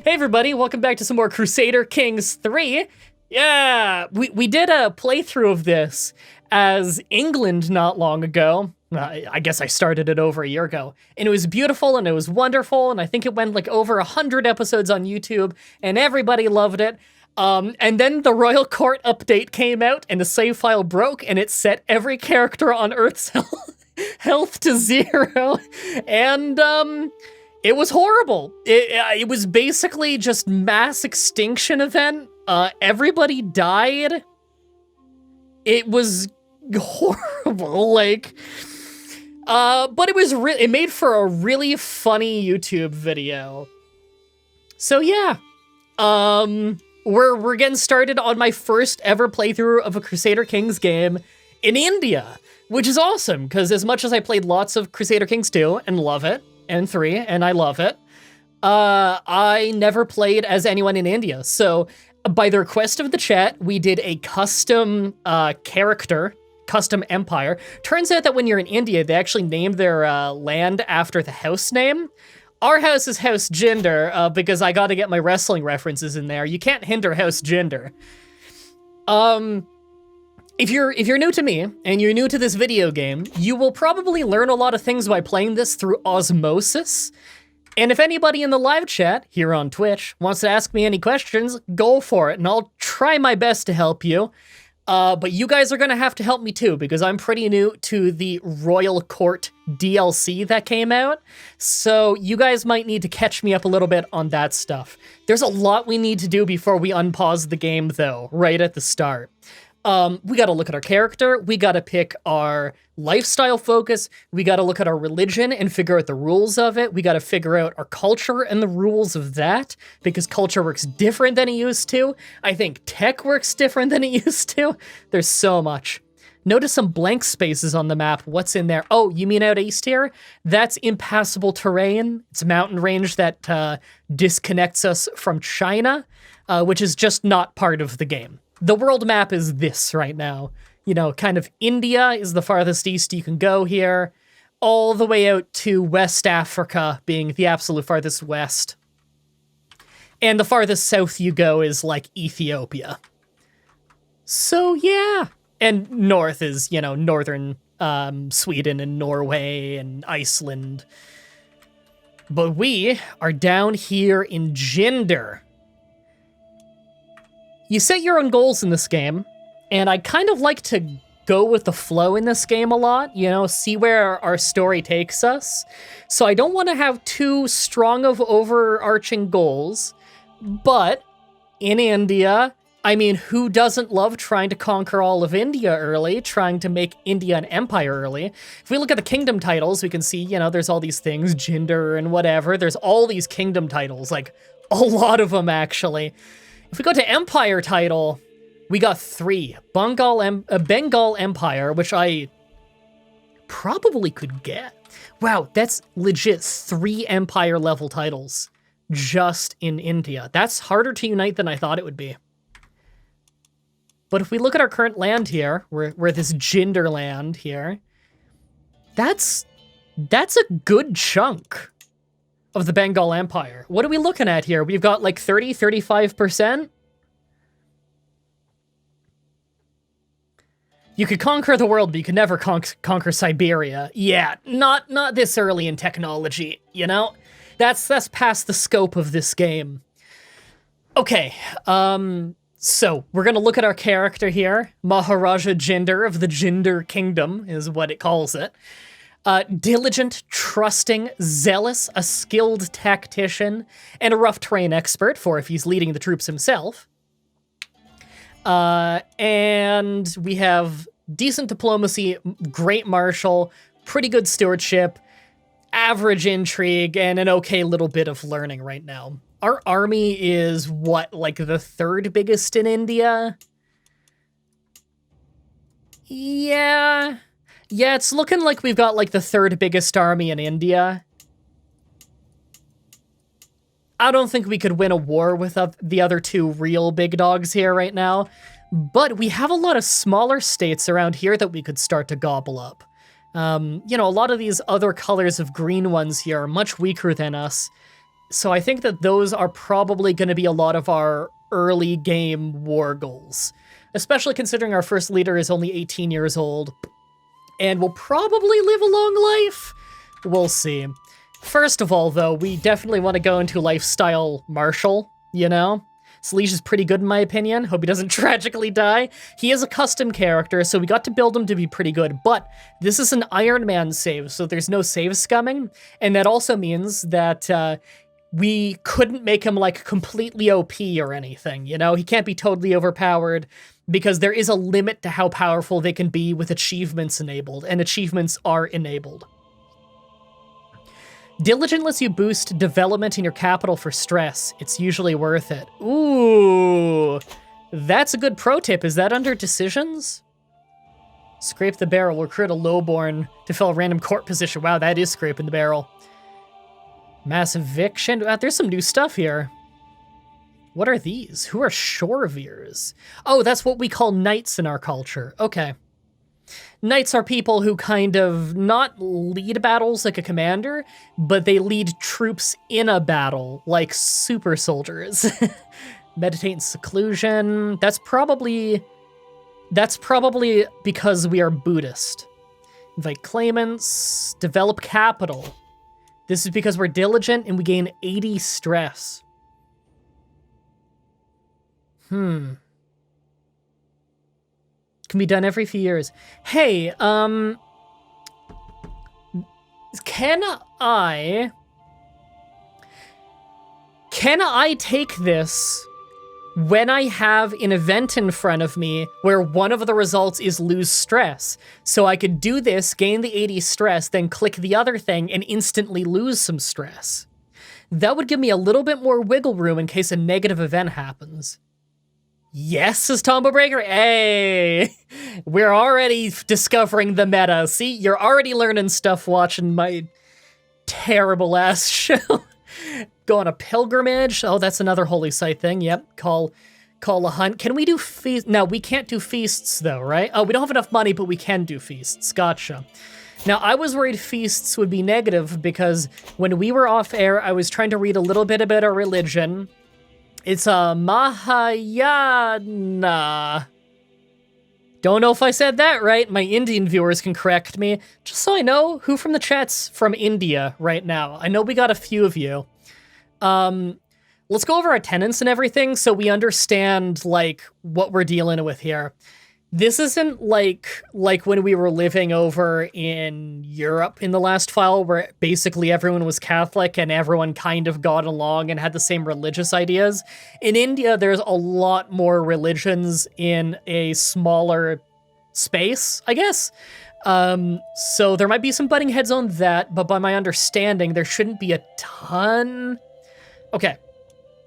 Hey everybody, welcome back to some more Crusader Kings 3. Yeah, we did a playthrough of this as England not long ago. I guess I started it over a year ago. And it was beautiful and it was wonderful, and I think it went like over 100 episodes on YouTube, and everybody loved it. And then the Royal Court update came out, and the save file broke, and it set every character on Earth's health to 0. And, it was horrible. It was basically just mass extinction event. Everybody died. It was horrible, like, but it made for a really funny YouTube video. So yeah, we're getting started on my first ever playthrough of a Crusader Kings game in India, which is awesome, because as much as I played lots of Crusader Kings 2 and love it, and 3, and I love it, I never played as anyone in India. So by the request of the chat, we did a custom character, custom empire. Turns out that when you're in India, they actually name their land after the house name. Our house is House Jinder, because I gotta get my wrestling references in there. You can't hinder House Jinder. If you're new to me, and you're new to this video game, you will probably learn a lot of things by playing this through osmosis. And if anybody in the live chat, here on Twitch, wants to ask me any questions, go for it, and I'll try my best to help you. But you guys are gonna have to help me too, because I'm pretty new to the Royal Court DLC that came out, so you guys might need to catch me up a little bit on that stuff. There's a lot we need to do before we unpause the game, though, right at the start. We gotta look at our character, we gotta pick our lifestyle focus, we gotta look at our religion and figure out the rules of it, we gotta figure out our culture and the rules of that, because culture works different than it used to. I think tech works different than it used to. There's so much. Notice some blank spaces on the map. What's in there? Oh, you mean out east here? That's impassable terrain. It's a mountain range that disconnects us from China, which is just not part of the game. The world map is this right now. You know, kind of India is the farthest east you can go here, all the way out to West Africa being the absolute farthest west. And the farthest south you go is like Ethiopia. So yeah. And north is, you know, northern Sweden and Norway and Iceland. But we are down here in Jinder. You set your own goals in this game, and I kind of like to go with the flow in this game a lot, you know, see where our story takes us. So I don't want to have too strong of overarching goals, but in India, I mean, who doesn't love trying to conquer all of India early, trying to make India an empire early? If we look at the kingdom titles, we can see, you know, there's all these things, Jinder and whatever, there's all these kingdom titles, like a lot of them actually. If we go to Empire title, we got 3. Bengal Empire, which I probably could get. Wow, that's legit 3 Empire level titles just in India. That's harder to unite than I thought it would be. But if we look at our current land here, we're this Jinder land here, that's a good chunk of the Bengal Empire. What are we looking at here? We've got like 30, 35%? You could conquer the world, but you could never conquer Siberia. Yeah, not this early in technology, you know? That's past the scope of this game. Okay, so we're gonna look at our character here. Maharaja Jinder of the Jinder Kingdom is what it calls it. Diligent, trusting, zealous, a skilled tactician, and a rough terrain expert for if he's leading the troops himself. And we have decent diplomacy, great marshal, pretty good stewardship, average intrigue, and an okay little bit of learning right now. Our army is, what, like the 3rd biggest in India? Yeah, it's looking like we've got like the 3rd biggest army in India. I don't think we could win a war with the other 2 real big dogs here right now, but we have a lot of smaller states around here that we could start to gobble up. You know, a lot of these other colors of green ones here are much weaker than us, So I think that those are probably going to be a lot of our early game war goals, especially considering our first leader is only 18 years old and will probably live a long life. We'll see. First of all, though, we definitely want to go into lifestyle Marshal, you know? Sleesh is pretty good in my opinion. Hope he doesn't tragically die. He is a custom character, so we got to build him to be pretty good, but this is an Iron Man save, so there's no save scumming, and that also means that we couldn't make him like completely OP or anything, you know? He can't be totally overpowered because there is a limit to how powerful they can be with achievements enabled, and achievements are enabled. Diligent lets you boost development in your capital for stress. It's usually worth it. Ooh, that's a good pro tip. Is that under decisions? Scrape the barrel. Recruit a lowborn to fill a random court position. Wow, that is scraping the barrel. Mass eviction. There's some new stuff here. What are these? Who are shoreveers? Oh, that's what we call knights in our culture. Okay. Knights are people who kind of not lead battles like a commander, but they lead troops in a battle like super soldiers. Meditate in seclusion. That's probably because we are Buddhist. Invite claimants. Develop capital. This is because we're diligent and we gain 80 stress. Can be done every few years. Hey, can I take this when I have an event in front of me where one of the results is lose stress? So I could do this, gain the 80 stress, then click the other thing and instantly lose some stress. That would give me a little bit more wiggle room in case a negative event happens. Yes, says Tombo Breaker. Hey, we're already discovering the meta. See, you're already learning stuff watching my terrible ass show. Go on a pilgrimage. Oh, that's another holy site thing. Yep. Call a hunt. Can we do feasts? No, we can't do feasts though, right? Oh, we don't have enough money, but we can do feasts. Gotcha. Now, I was worried feasts would be negative because when we were off air, I was trying to read a little bit about our religion. It's a Mahayana. Don't know if I said that right. My Indian viewers can correct me. Just so I know who from the chat's from India right now. I know we got a few of you. Let's go over our tenets and everything so we understand, like, what we're dealing with here. This isn't like when we were living over in Europe in the last file where basically everyone was Catholic and everyone kind of got along and had the same religious ideas. In India, there's a lot more religions in a smaller space, I guess. So there might be some butting heads on that, but by my understanding, there shouldn't be a ton. Okay,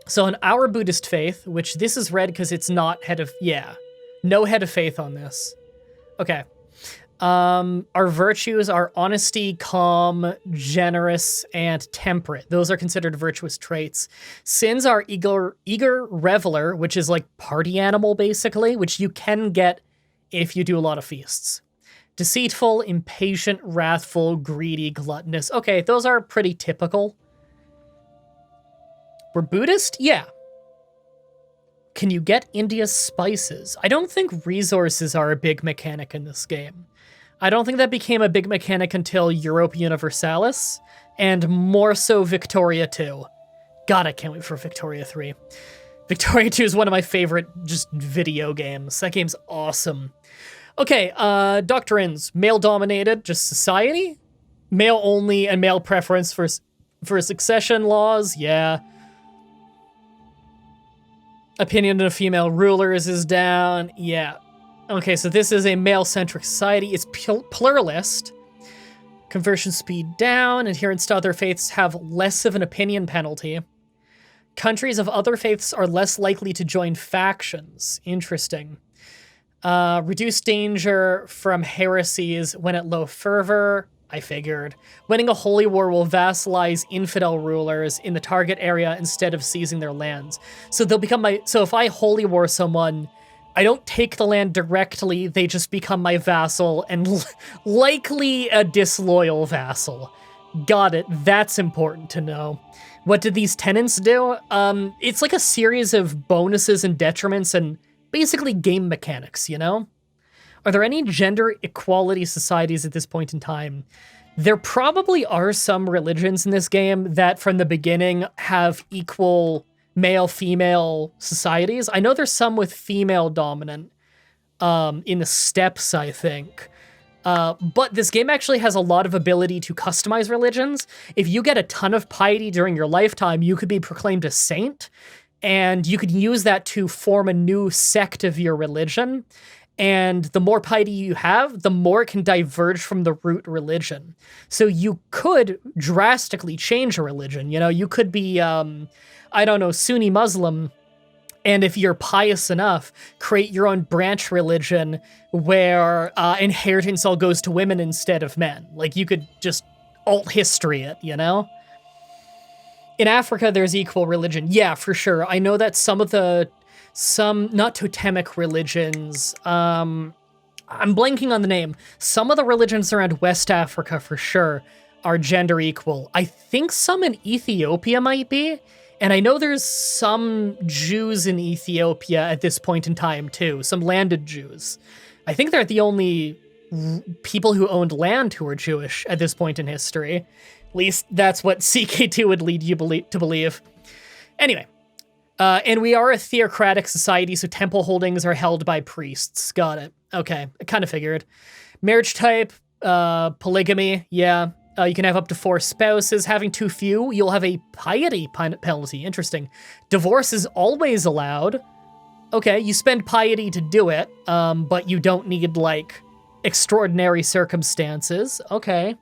so in our Buddhist faith, which this is red because it's not head of, yeah. No head of faith on this. Okay. Our virtues are honesty, calm, generous, and temperate. Those are considered virtuous traits. Sins are eager reveler, which is like party animal, basically, which you can get if you do a lot of feasts. Deceitful, impatient, wrathful, greedy, gluttonous. Okay, those are pretty typical. We're Buddhist? Yeah. Can you get India's spices? I don't think resources are a big mechanic in this game. I don't think that became a big mechanic until Europa Universalis, and more so Victoria 2. God, I can't wait for Victoria 3. Victoria 2 is one of my favorite just video games. That game's awesome. Okay, doctrines. Male-dominated, just society? Male only and male preference for succession laws, yeah. Opinion of female rulers is down. Yeah. Okay, so this is a male-centric society. It's pluralist. Conversion speed down. Adherents to other faiths have less of an opinion penalty. Countries of other faiths are less likely to join factions. Interesting. Reduced danger from heresies when at low fervor. I figured. Winning a holy war will vassalize infidel rulers in the target area instead of seizing their lands. So they'll become so if I holy war someone, I don't take the land directly, they just become my vassal and likely a disloyal vassal. Got it. That's important to know. What did these tenants do? It's like a series of bonuses and detriments and basically game mechanics, you know? Are there any gender equality societies at this point in time? There probably are some religions in this game that from the beginning have equal male-female societies. I know there's some with female dominant in the steppes, I think. But this game actually has a lot of ability to customize religions. If you get a ton of piety during your lifetime, you could be proclaimed a saint, and you could use that to form a new sect of your religion. And the more piety you have, the more it can diverge from the root religion. So you could drastically change a religion. You know, you could be, I don't know, Sunni Muslim, and if you're pious enough, create your own branch religion where inheritance all goes to women instead of men. Like, you could just alt history it, you know? In Africa, there's equal religion. Yeah, for sure. I know that some not totemic religions, I'm blanking on the name. Some of the religions around West Africa, for sure, are gender equal. I think some in Ethiopia might be. And I know there's some Jews in Ethiopia at this point in time, too. Some landed Jews. I think they're the only people who owned land who are Jewish at this point in history. At least that's what CK2 would lead you to believe. Anyway. And we are a theocratic society, so temple holdings are held by priests. Got it. Okay, I kind of figured. Marriage type, polygamy, yeah. You can have up to 4 spouses. Having too few, you'll have a piety penalty. Interesting. Divorce is always allowed. Okay, you spend piety to do it, but you don't need, like, extraordinary circumstances. Okay.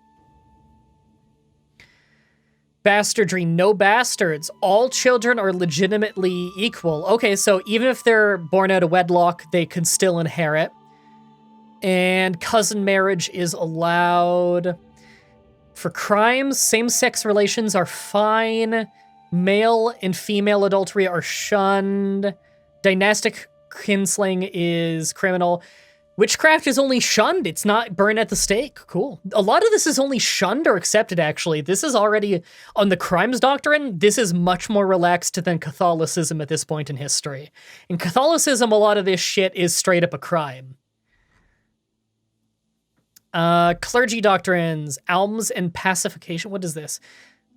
Bastardry, no bastards. All children are legitimately equal. Okay, so even if they're born out of wedlock, they can still inherit. And cousin marriage is allowed. For crimes, same-sex relations are fine. Male and female adultery are shunned. Dynastic kinslaying is criminal. Witchcraft is only shunned. It's not burned at the stake. Cool. A lot of this is only shunned or accepted, actually. This is already, on the crimes doctrine, this is much more relaxed than Catholicism at this point in history. In Catholicism, a lot of this shit is straight up a crime. Clergy doctrines, alms and pacification. What is this?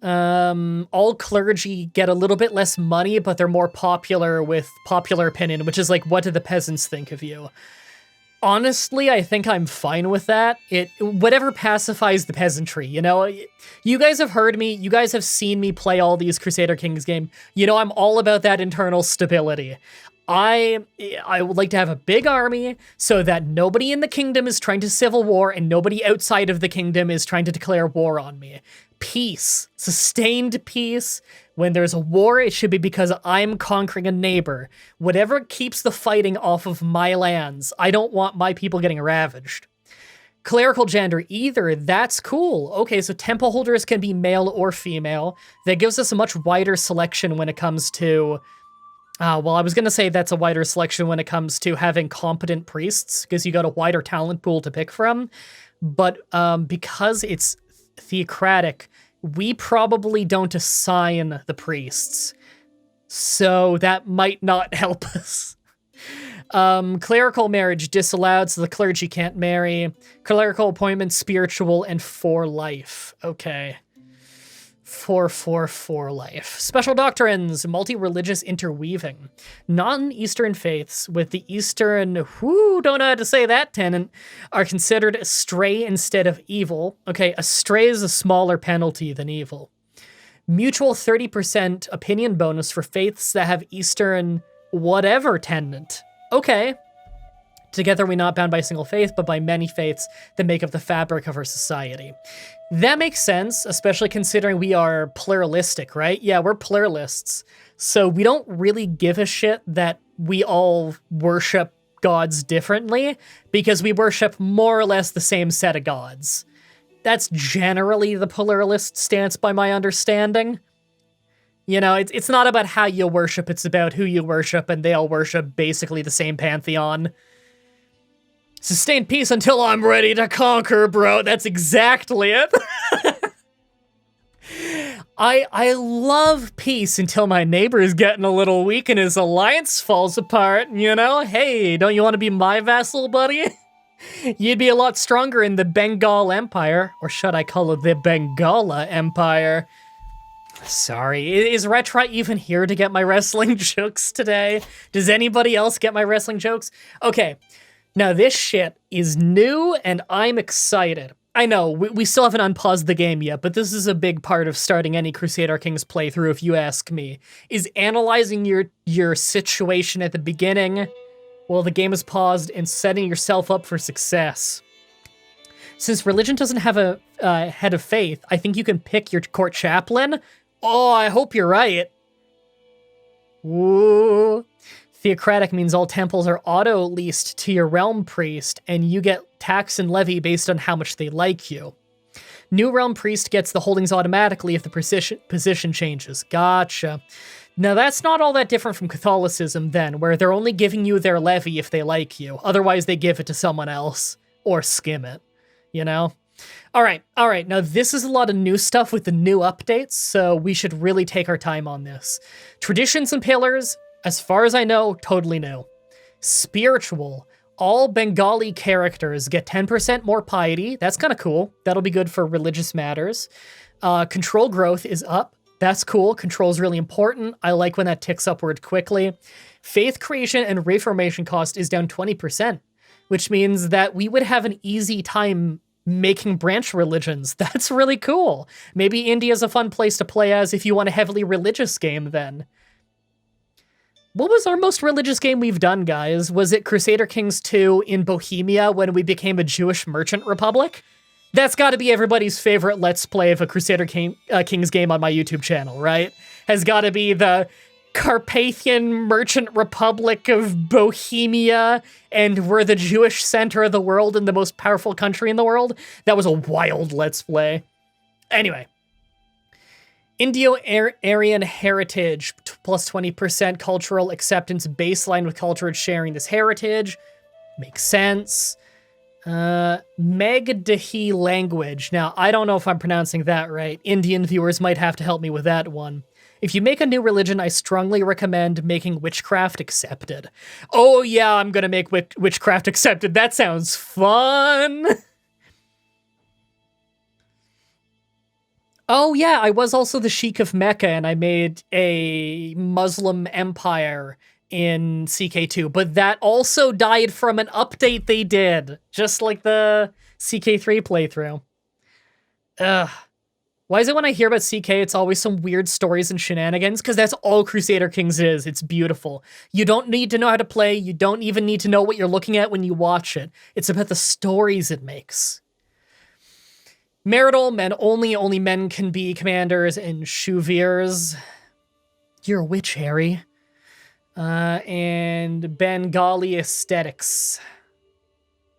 All clergy get a little bit less money, but they're more popular with popular opinion, which is like, what do the peasants think of you? Honestly, I think I'm fine with that. Whatever pacifies the peasantry, you know? You guys have heard me, you guys have seen me play all these Crusader Kings games. You know, I'm all about that internal stability. I would like to have a big army so that nobody in the kingdom is trying to civil war and nobody outside of the kingdom is trying to declare war on me. Peace. Sustained peace. When there's a war, it should be because I'm conquering a neighbor. Whatever keeps the fighting off of my lands. I don't want my people getting ravaged. Clerical gender, either. That's cool. Okay, so temple holders can be male or female. That gives us a much wider selection when it comes to... well, I was going to say that's a wider selection when it comes to having competent priests, because you got a wider talent pool to pick from. But because it's theocratic, we probably don't assign the priests. So that might not help us. Clerical marriage disallowed, so the clergy can't marry. Clerical appointments, spiritual, and for life. Okay. For life. Special doctrines, multi-religious interweaving. Non-Eastern faiths with the Eastern, don't know how to say that tenant, are considered astray instead of evil. Okay, astray is a smaller penalty than evil. Mutual 30% opinion bonus for faiths that have Eastern whatever tenant. Okay. Together we're not bound by a single faith, but by many faiths that make up the fabric of our society. That makes sense, especially considering we are pluralistic, right? Yeah, we're pluralists. So we don't really give a shit that we all worship gods differently, because we worship more or less the same set of gods. That's generally the pluralist stance by my understanding. You know, it's not about how you worship, it's about who you worship, and they all worship basically the same pantheon. Sustain peace until I'm ready to conquer, bro. That's exactly it. I love peace until my neighbor is getting a little weak and his alliance falls apart, you know? Hey, don't you want to be my vassal, buddy? You'd be a lot stronger in the Bengal Empire, or should I call it the Bengala Empire? Sorry, is Retri even here to get my wrestling jokes today? Does anybody else get my wrestling jokes? Okay, now this shit is new and I'm excited. I know, we still haven't unpaused the game yet, but this is a big part of starting any Crusader Kings playthrough, if you ask me, is analyzing your situation at the beginning while the game is paused and setting yourself up for success. Since religion doesn't have a head of faith, I think you can pick your court chaplain. Oh, I hope you're right. Woo. Theocratic means all temples are auto-leased to your realm priest, and you get tax and levy based on how much they like you. New realm priest gets the holdings automatically if the position changes. Gotcha. Now that's not all that different from Catholicism then, where they're only giving you their levy if they like you. Otherwise they give it to someone else, or skim it, you know? All right, now this is a lot of new stuff with the new updates, so we should really take our time on this. Traditions and pillars, as far as I know, totally new. Spiritual, all Bengali characters get 10% more piety. That's kind of cool. That'll be good for religious matters. Control growth is up. That's cool. Control is really important. I like when that ticks upward quickly. Faith creation and reformation cost is down 20%, which means that we would have an easy time making branch religions. That's really cool. Maybe India's a fun place to play as if you want a heavily religious game then. What was our most religious game we've done, guys? Was it Crusader Kings 2 in Bohemia when we became a Jewish merchant republic? That's got to be everybody's favorite Let's Play of a Crusader Kings game on my YouTube channel, right? Has got to be the Carpathian Merchant Republic of Bohemia, and we're the Jewish center of the world and the most powerful country in the world. That was a wild Let's Play. Anyway. Indo-Aryan heritage, plus 20% cultural acceptance baseline with culture sharing this heritage. Makes sense. Mah-Dry-Bread language. Now, I don't know if I'm pronouncing that right. Indian viewers might have to help me with that one. If you make a new religion, I strongly recommend making witchcraft accepted. Oh yeah, I'm gonna make witchcraft accepted. That sounds fun! Oh yeah, I was also the Sheikh of Mecca, and I made a Muslim empire in CK2, but that also died from an update they did, just like the CK3 playthrough. Ugh. Why is it when I hear about CK, it's always some weird stories and shenanigans? Because that's all Crusader Kings is. It's beautiful. You don't need to know how to play. You don't even need to know what you're looking at when you watch it. It's about the stories it makes. Marital, men only men can be commanders and Shuvirs. You're a witch, Harry. And Bengali aesthetics.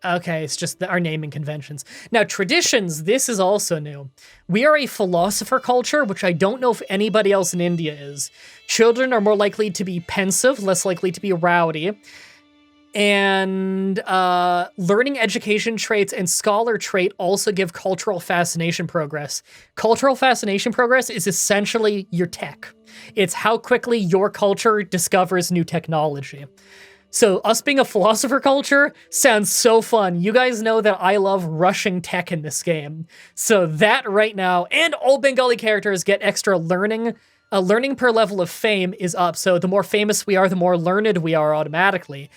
Okay, it's just our naming conventions. Now, traditions, this is also new. We are a philosopher culture, which I don't know if anybody else in India is. Children are more likely to be pensive, less likely to be rowdy. And learning education traits and scholar trait also give cultural fascination progress. Cultural fascination progress is essentially your tech. It's how quickly your culture discovers new technology. So us being a philosopher culture sounds so fun. You guys know that I love rushing tech in this game. So that right now, and all Bengali characters get extra learning. Learning per level of fame is up. So the more famous we are, the more learned we are automatically.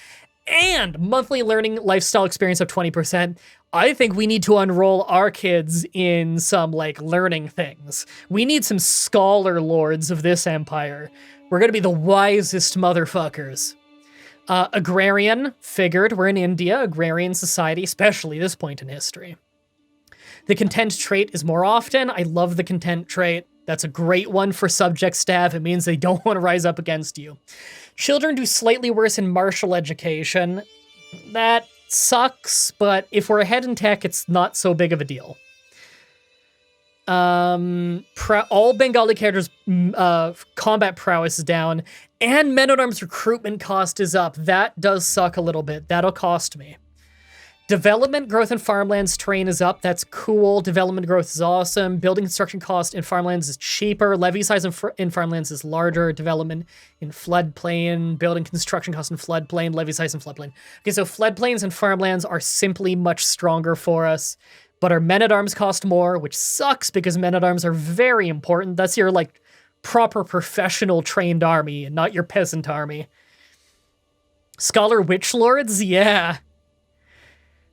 And monthly learning lifestyle experience of 20%. I think we need to enroll our kids in some, like, learning things. We need some scholar lords of this empire. We're gonna be the wisest motherfuckers. Agrarian, figured, we're in India, agrarian society, especially this point in history. The content trait is more often. I love the content trait. That's a great one for subjects to have. It means they don't want to rise up against you. Children do slightly worse in martial education. That sucks, but if we're ahead in tech, it's not so big of a deal. All Bengali characters' combat prowess is down, and Men-at-Arms recruitment cost is up. That does suck a little bit. That'll cost me. Development growth in farmlands terrain is up. That's cool. Development growth is awesome. Building construction cost in farmlands is cheaper. Levy size in farmlands is larger. Development in floodplain. Building construction cost in floodplain. Levy size in floodplain. Okay, so floodplains and farmlands are simply much stronger for us. But our men-at-arms cost more, which sucks because men-at-arms are very important. That's your, like, proper professional trained army and not your peasant army. Scholar witch lords? Yeah.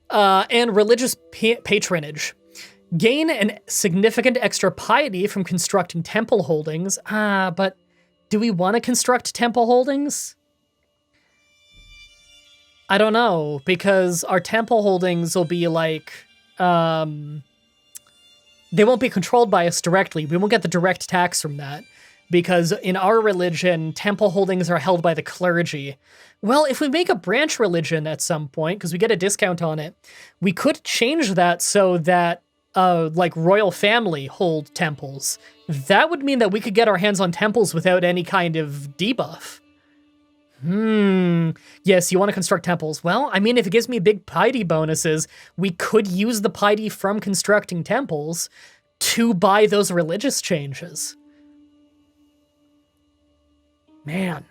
And religious patronage. Gain an significant extra piety from constructing temple holdings. But do we want to construct temple holdings? I don't know, because our temple holdings will be like, they won't be controlled by us directly. We won't get the direct tax from that. Because in our religion, temple holdings are held by the clergy. Well, if we make a branch religion at some point, because we get a discount on it, we could change that so that, like, royal family hold temples. That would mean that we could get our hands on temples without any kind of debuff. Yes, you want to construct temples. Well, I mean, if it gives me big piety bonuses, we could use the piety from constructing temples to buy those religious changes. Man.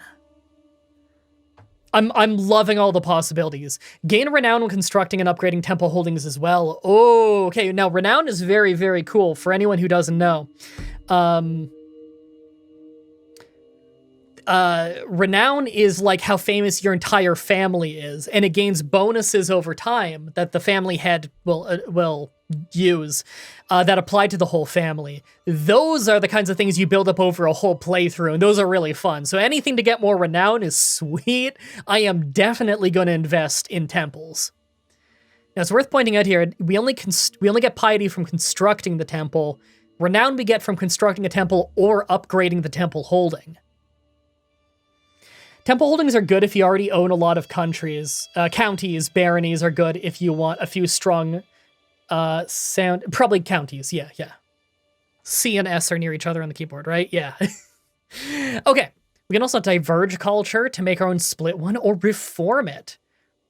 I'm loving all the possibilities. Gain renown when constructing and upgrading temple holdings as well. Oh, okay. Now, renown is very, very cool for anyone who doesn't know. Renown is like how famous your entire family is, and it gains bonuses over time that the family head will use that apply to the whole family. Those are the kinds of things you build up over a whole playthrough, and those are really fun. So anything to get more renown is sweet. I am definitely going to invest in temples. Now, it's worth pointing out here, we only get piety from constructing the temple. Renown we get from constructing a temple or upgrading the temple holding. Temple holdings are good if you already own a lot of countries. Counties, baronies are good if you want a few strong probably counties, yeah. C and S are near each other on the keyboard, right? Yeah. Okay, we can also diverge culture to make our own split one or reform it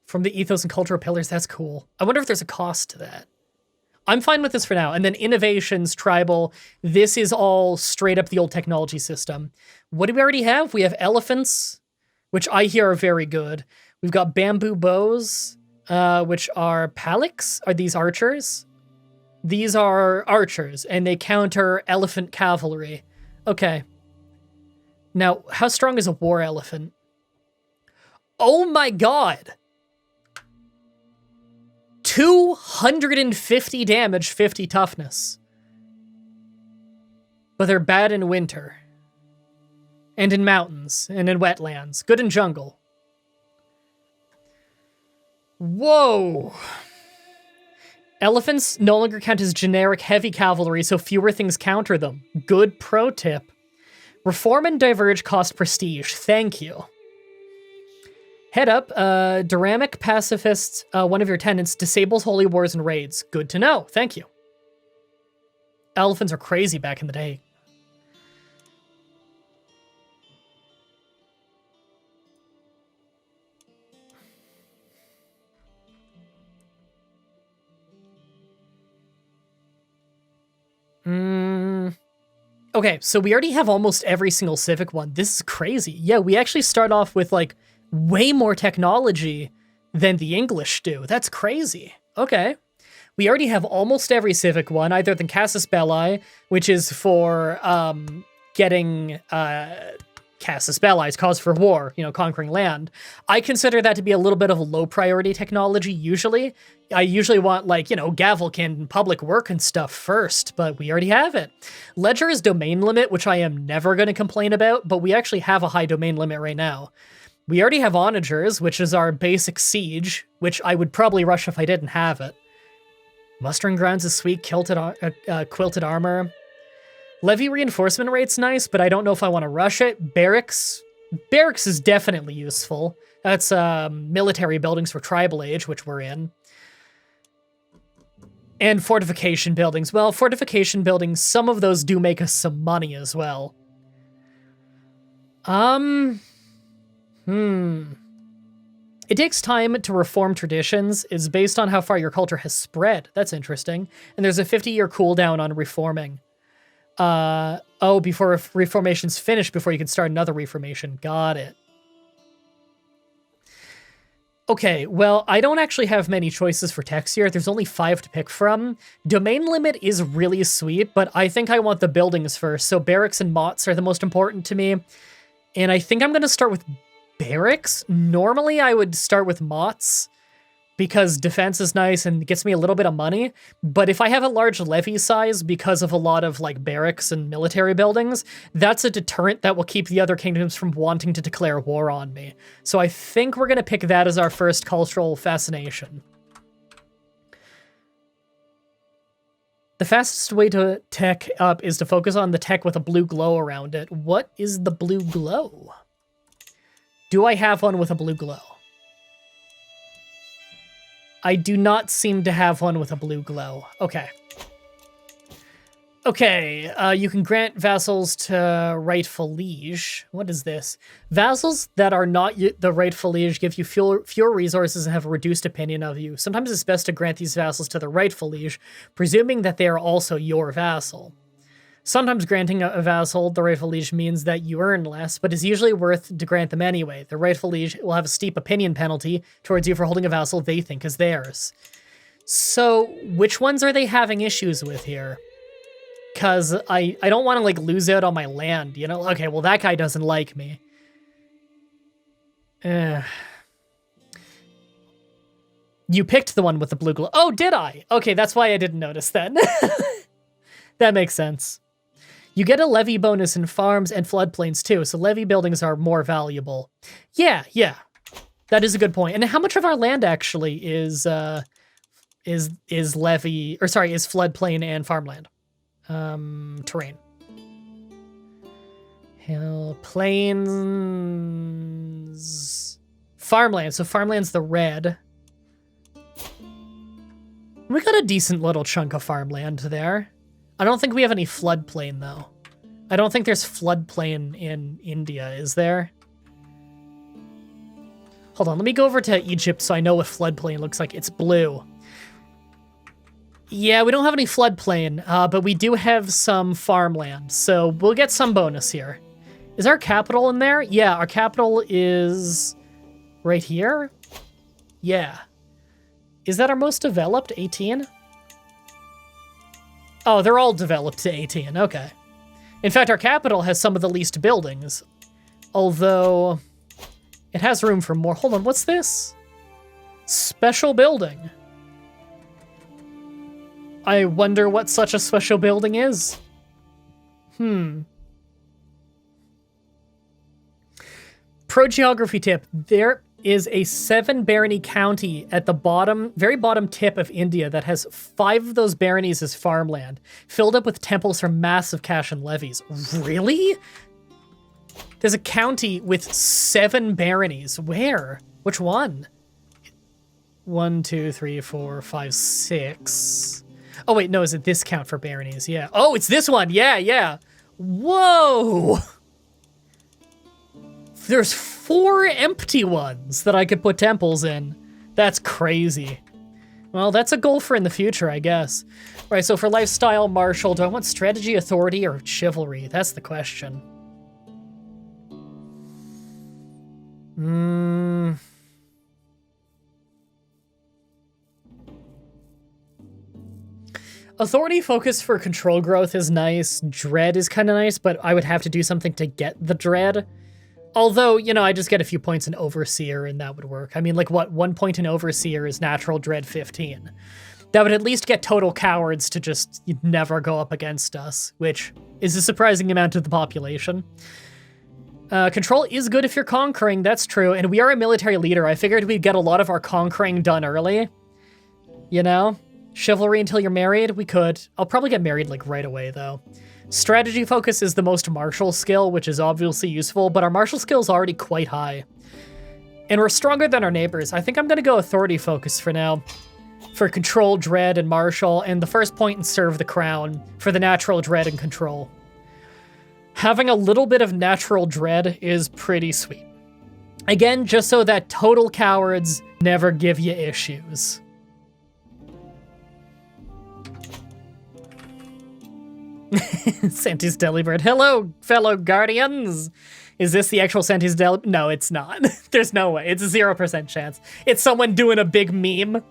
from the ethos and cultural pillars. That's cool. I wonder if there's a cost to that. I'm fine with this for now. And then innovations, tribal, this is all straight up the old technology system. What do we already have? We have elephants, which I hear are very good. We've got bamboo bows, which are palics. Are these archers? These are archers, and they counter elephant cavalry. Okay. Now, how strong is a war elephant? Oh my god! 250 damage, 50 toughness. But they're bad in winter. And in mountains, and in wetlands. Good in jungle. Whoa! Elephants no longer count as generic heavy cavalry, so fewer things counter them. Good pro tip. Reform and diverge cost prestige. Thank you. Head up, Duramic Pacifists, one of your tenants, disables holy wars and raids. Good to know. Thank you. Elephants are crazy back in the day. Okay, so we already have almost every single civic one. This is crazy. Yeah, we actually start off with, like, way more technology than the English do. That's crazy. Okay. We already have almost every civic one, either than Casus Belli, which is for getting Casus Belli's cause for war, you know, conquering land. I consider that to be a little bit of a low priority technology usually. I usually want, like, you know, Gavelkind and public work and stuff first, but we already have it. Ledger is domain limit, which I am never going to complain about, but we actually have a high domain limit right now. We already have onagers, which is our basic siege, which I would probably rush if I didn't have it. Mustering grounds is sweet, quilted armor. Levy reinforcement rate's nice, but I don't know if I want to rush it. Barracks is definitely useful. That's military buildings for tribal age, which we're in. And fortification buildings. Well, fortification buildings, some of those do make us some money as well. I It takes time to reform traditions. It's based on how far your culture has spread. That's interesting. And there's a 50-year cooldown on reforming. Before reformation's finished, before you can start another reformation. Got it. Okay, well, I don't actually have many choices for text here. There's only 5 to pick from. Domain limit is really sweet, but I think I want the buildings first. So barracks and mottes are the most important to me. And I think I'm going to start with barracks. Normally, I would start with mottes because defense is nice and gets me a little bit of money. But if I have a large levy size because of a lot of like barracks and military buildings, that's a deterrent that will keep the other kingdoms from wanting to declare war on me. So I think we're going to pick that as our first cultural fascination. The fastest way to tech up is to focus on the tech with a blue glow around it. What is the blue glow? Do I have one with a blue glow? I do not seem to have one with a blue glow. Okay. Okay, you can grant vassals to rightful liege. What is this? Vassals that are not the rightful liege give you fewer resources and have a reduced opinion of you. Sometimes it's best to grant these vassals to the rightful liege, presuming that they are also your vassal. Sometimes granting a vassal the rightful liege means that you earn less, but is usually worth to grant them anyway. The rightful liege will have a steep opinion penalty towards you for holding a vassal they think is theirs. So, which ones are they having issues with here? Because I don't want to, like, lose out on my land, you know? Okay, well, that guy doesn't like me. You picked the one with the blue glow. Oh, did I? Okay, that's why I didn't notice then. That makes sense. You get a levy bonus in farms and floodplains too, so levy buildings are more valuable. Yeah. That is a good point. And how much of our land actually is levy, or sorry, is floodplain and farmland? Terrain. Hill, plains, farmland. So farmland's the red. We got a decent little chunk of farmland there. I don't think we have any floodplain, though. I don't think there's floodplain in India, is there? Hold on, let me go over to Egypt so I know what floodplain looks like. It's blue. Yeah, we don't have any floodplain, but we do have some farmland, so we'll get some bonus here. Is our capital in there? Yeah, our capital is right here? Yeah. Is that our most developed? 18? Oh, they're all developed to 18, okay. In fact, our capital has some of the least buildings, although it has room for more. Hold on, what's this? Special building. I wonder what such a special building is. Pro geography tip. There is a 7 barony county at the bottom, very bottom tip of India that has 5 of those baronies as farmland, filled up with temples for massive cash and levies. Really? There's a county with 7 baronies. Where? Which one? 1, 2, 3, 4, 5, 6. Oh wait, no, is it this count for baronies? Yeah. Oh, it's this one. Yeah. Whoa! There's 4 empty ones that I could put temples in. That's crazy. Well, that's a goal for in the future, I guess. All right, so for lifestyle, Marshal, do I want strategy, authority, or chivalry? That's the question. Authority focus for control growth is nice. Dread is kind of nice, but I would have to do something to get the dread. Although, you know, I just get a few points in Overseer and that would work. I mean, like, what, 1 point in Overseer is natural dread 15. That would at least get total cowards to just never go up against us, which is a surprising amount of the population. Control is good if you're conquering, that's true, and we are a military leader. I figured we'd get a lot of our conquering done early. You know? Chivalry until you're married? We could. I'll probably get married, like, right away, though. Strategy focus is the most martial skill, which is obviously useful, but our martial skill is already quite high. And we're stronger than our neighbors. I think I'm gonna go authority focus for now. For control, dread, and martial, and the first point in serve the crown for the natural dread and control. Having a little bit of natural dread is pretty sweet. Again, just so that total cowards never give you issues. Santi's Deli Bread. Hello, fellow guardians. Is this the actual Santi's Deli? No, it's not. There's no way. It's a 0% chance. It's someone doing a big meme.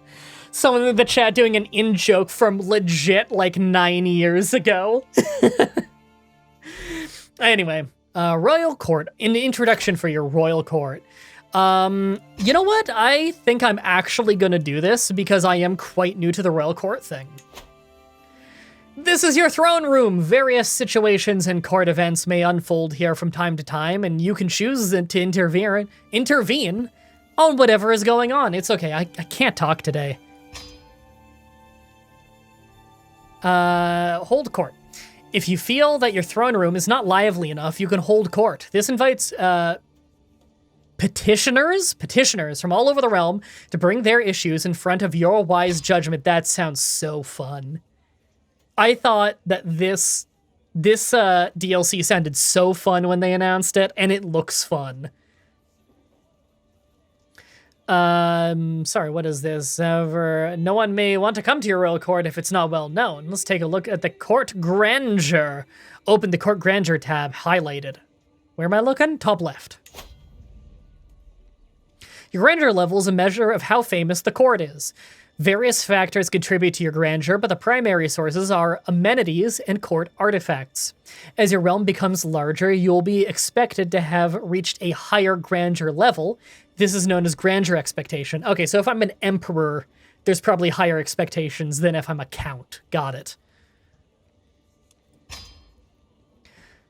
Someone in the chat doing an in-joke from legit like 9 years ago. Anyway, Royal Court. In the introduction for your Royal Court. You know what? I think I'm actually gonna do this because I am quite new to the Royal Court thing. This is your throne room. Various situations and court events may unfold here from time to time, and you can choose to intervene on whatever is going on. It's okay, I can't talk today. Hold court. If you feel that your throne room is not lively enough, you can hold court. This invites petitioners from all over the realm to bring their issues in front of your wise judgment. That sounds so fun. I thought that this DLC sounded so fun when they announced it, and it looks fun. Sorry, what is this? No one may want to come to your royal court if it's not well known. Let's take a look at the court grandeur. Open the court grandeur tab, highlighted. Where am I looking? Top left. Your grandeur level is a measure of how famous the court is. Various factors contribute to your grandeur, but the primary sources are amenities and court artifacts. As your realm becomes larger, you'll be expected to have reached a higher grandeur level. This is known as grandeur expectation. Okay, so if I'm an emperor, there's probably higher expectations than if I'm a count. Got it.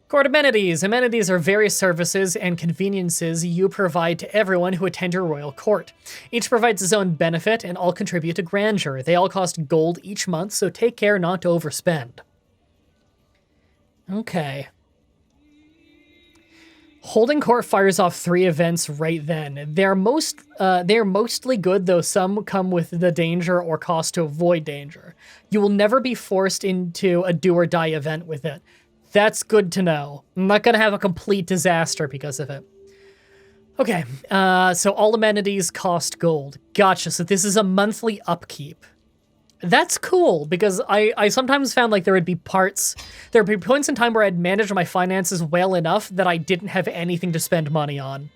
Court amenities. Amenities are various services and conveniences you provide to everyone who attend your royal court. Each provides its own benefit and all contribute to grandeur. They all cost gold each month, so take care not to overspend. Okay. Holding court fires off 3 events right then. They're mostly good, though some come with the danger or cost to avoid danger. You will never be forced into a do or die event with it. That's good to know. I'm not gonna have a complete disaster because of it. Okay, so all amenities cost gold. Gotcha, so this is a monthly upkeep. That's cool, because I sometimes found like there would be points in time where I'd manage my finances well enough that I didn't have anything to spend money on.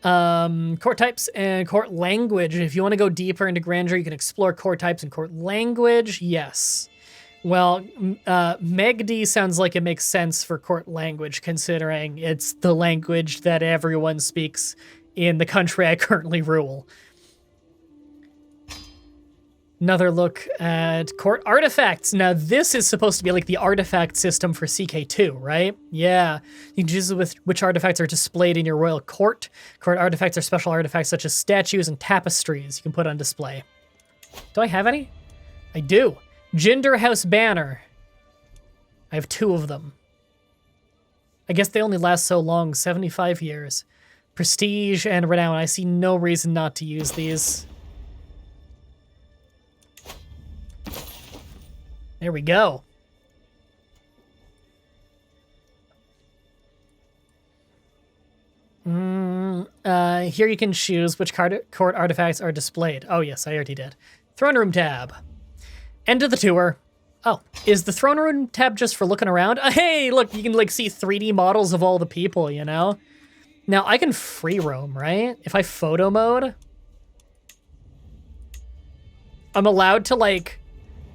Court types and court language. If you want to go deeper into grandeur, you can explore court types and court language. Yes. Well, Megdi sounds like it makes sense for court language, considering it's the language that everyone speaks in the country I currently rule. Another look at court artifacts. Now, this is supposed to be like the artifact system for CK2, right? Yeah. You can choose with which artifacts are displayed in your royal court. Court artifacts are special artifacts such as statues and tapestries you can put on display. Do I have any? I do. Jinder House Banner. I have 2 of them. I guess they only last so long, 75 years. Prestige and Renown. I see no reason not to use these. There we go. Here you can choose which court artifacts are displayed. Oh yes, I already did. Throne Room tab. End of the tour. Oh, is the throne room tab just for looking around? Hey, look, you can like see 3D models of all the people, you know? Now I can free roam, right? If I photo mode, I'm allowed to like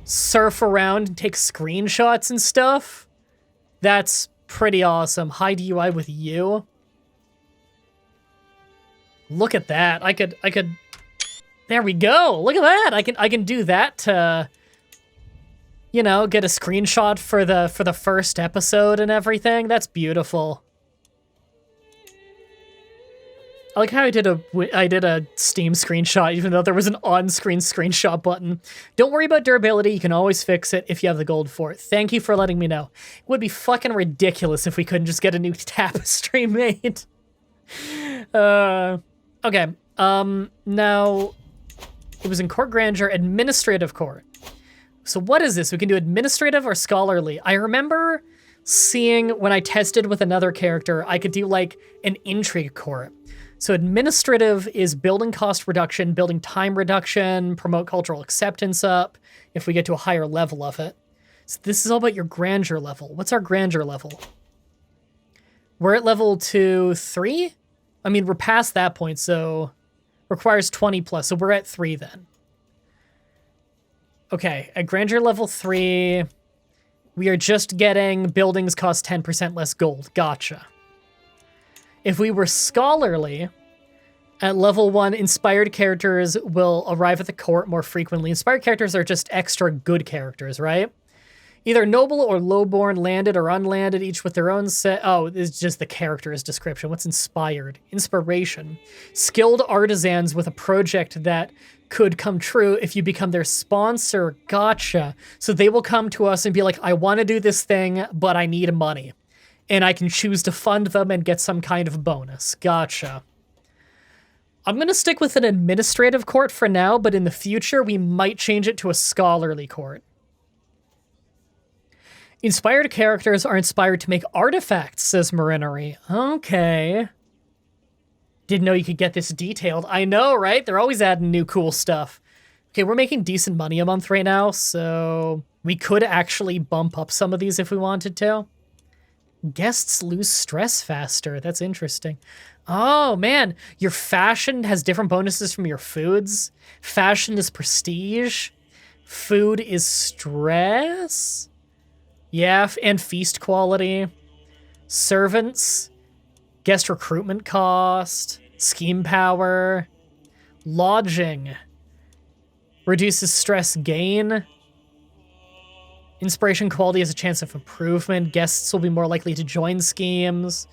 surf around and take screenshots and stuff. That's pretty awesome. High DUI with you. Look at that. I could, there we go. Look at that. I can do that to, you know, get a screenshot for the first episode and everything. That's beautiful. I like how I did a Steam screenshot, even though there was an on-screen screenshot button. Don't worry about durability. You can always fix it if you have the gold for it. Thank you for letting me know. It would be fucking ridiculous if we couldn't just get a new tapestry made. Okay. Now, it was in Court Grandeur, Administrative Court. So what is this? We can do administrative or scholarly. I remember seeing when I tested with another character, I could do like an intrigue court. So administrative is building cost reduction, building time reduction, promote cultural acceptance up if we get to a higher level of it. So this is all about your grandeur level. What's our grandeur level? We're at level 2, 3? I mean, we're past that point, so requires 20 plus, so we're at 3 then. Okay, at grandeur level 3, we are just getting buildings cost 10% less gold. Gotcha. If we were scholarly, at level 1, inspired characters will arrive at the court more frequently. Inspired characters are just extra good characters, right? Either noble or lowborn, landed or unlanded, each with their own set. Oh, it's just the character's description. What's inspired? Inspiration. Skilled artisans with a project that could come true if you become their sponsor. Gotcha. So they will come to us and be like, I want to do this thing, but I need money. And I can choose to fund them and get some kind of bonus. Gotcha. I'm going to stick with an administrative court for now, but in the future, we might change it to a scholarly court. Inspired characters are inspired to make artifacts, says Marinary. Okay. Didn't know you could get this detailed. I know, right? They're always adding new cool stuff. Okay, we're making decent money a month right now, so we could actually bump up some of these if we wanted to. Guests lose stress faster. That's interesting. Oh, man. Your fashion has different bonuses from your foods. Fashion is prestige. Food is stress. Yeah, and feast quality. Servants. Guest recruitment cost. Scheme power. Lodging. Reduces stress gain. Inspiration quality has a chance of improvement. Guests will be more likely to join schemes.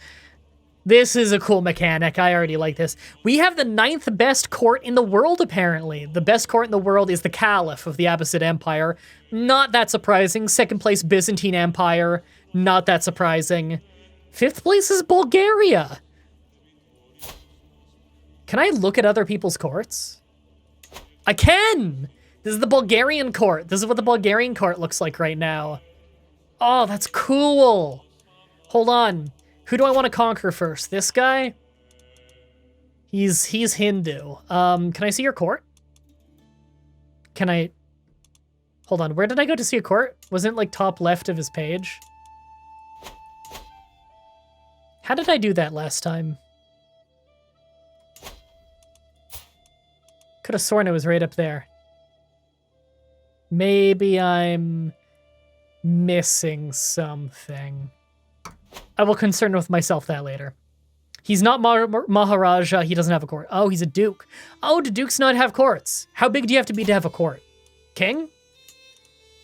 This is a cool mechanic. I already like this. We have the 9th best court in the world, apparently. The best court in the world is the Caliph of the Abbasid Empire. Not that surprising. 2nd place, Byzantine Empire. Not that surprising. 5th place is Bulgaria. Can I look at other people's courts? I can! This is the Bulgarian court. This is what the Bulgarian court looks like right now. Oh, that's cool. Hold on. Who do I want to conquer first? This guy? He's Hindu. Can I see your court? Can I... Hold on, where did I go to see a court? Wasn't it like top left of his page? How did I do that last time? Could have sworn it was right up there. Maybe I'm missing something. I will concern with myself that later. He's not Maharaja. He doesn't have a court. Oh, he's a duke. Oh, do dukes not have courts? How big do you have to be to have a court? King?